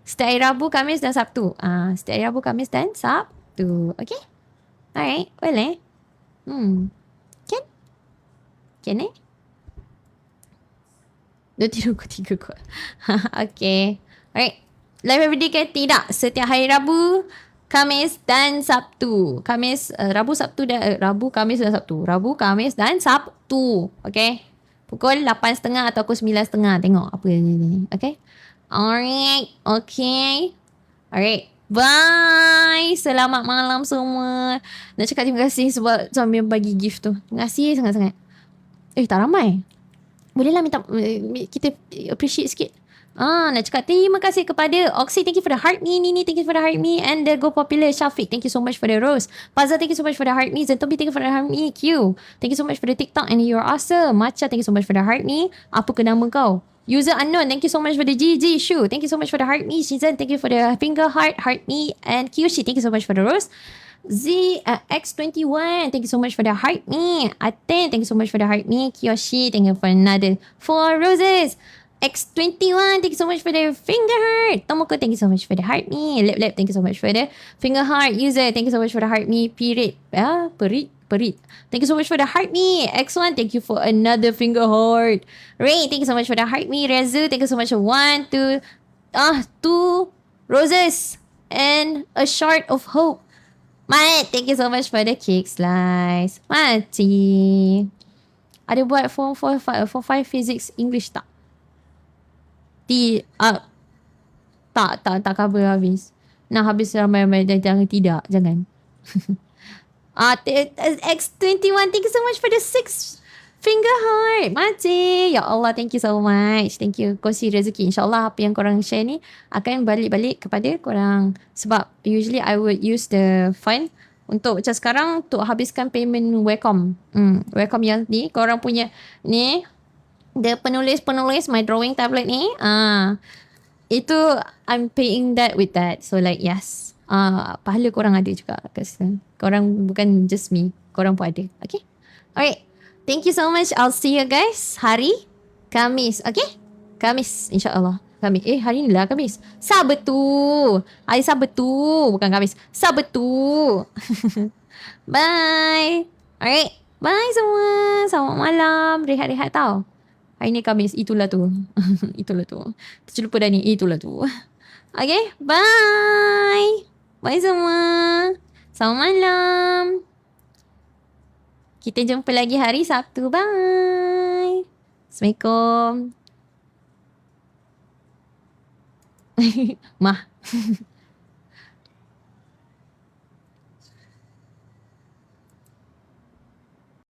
Setiap hari Rabu, Khamis dan Sabtu. Setiap hari Rabu, Khamis dan Sabtu. Okay? Alright, boleh. Can? Can eh? 2, 3, 3 kot. Okay. Alright. Live everyday ke? Tidak. Setiap hari Rabu, Khamis dan Sabtu. Rabu, Sabtu dan Rabu, Khamis dan Sabtu. Rabu, Khamis dan Sabtu. Okay. Pukul 8.30 atau pukul 9.30. Tengok apa ni. Okay. Alright. Okay. Alright. Bye. Selamat malam semua. Nak cakap terima kasih sebab suami bagi gift tu. Terima kasih sangat-sangat. Tak ramai. Bolehlah minta kita appreciate sikit. Nak cakap terima kasih kepada Oxy, thank you for the heart me. Nini, thank you for the heart me. And the Go Popular Shafiq, thank you so much for the rose. Pazza, thank you so much for the heart me. Zentobi, thank you for the heart me. Q, thank you so much for the TikTok and you're awesome. Macha, thank you so much for the heart me. Apa ke nama kau? User unknown, thank you so much for the GG Shu. Thank you so much for the heart me. Shizan, thank you for the finger heart me. And Kyushi, thank you so much for the rose. X21, thank you so much for the heart me. Aten, thank you so much for the heart me. Kiyoshi, thank you for another 4 roses. X21, thank you so much for the finger heart. Tomoko, thank you so much for the heart me. Lep, thank you so much for the finger heart. User, thank you so much for the heart me. Perit. Thank you so much for the heart me. X1, thank you for another finger heart. Ray, thank you so much for the heart me. Rezu, thank you so much for 1, 2 roses and a shard of hope. Mat, thank you so much for the cake slice. Mati. Ada buat form 5 physics English tak? Tak cover habis. Nak habis ramai-ramai, jangan. X21, thank you so much for the 6 finger heart. Mati. Ya Allah, thank you so much. Thank you. Kongsi rezeki. InsyaAllah apa yang korang share ni akan balik-balik kepada korang. Sebab usually I would use the fund untuk macam sekarang untuk habiskan payment Wacom. Wacom yang ni korang punya ni. The penulis my drawing tablet ni. Itu I'm paying that with that. So like yes. Pahala korang ada juga. Korang bukan just me. Korang pun ada. Okay. Alright. Thank you so much. I'll see you guys hari Khamis. Okay? Khamis. InsyaAllah. Khamis. Hari ni lah Khamis. Sabtu. Hari Sabtu. Bukan Khamis. Sabtu. Bye. Alright. Bye semua. Selamat malam. Rehat-rehat tau. Hari ni Khamis. Itulah tu. Itulah tu. Terlupa dah ni. Itulah tu. Okay. Bye. Bye semua. Selamat malam. Kita jumpa lagi hari Sabtu. Bye. Assalamualaikum. Mah.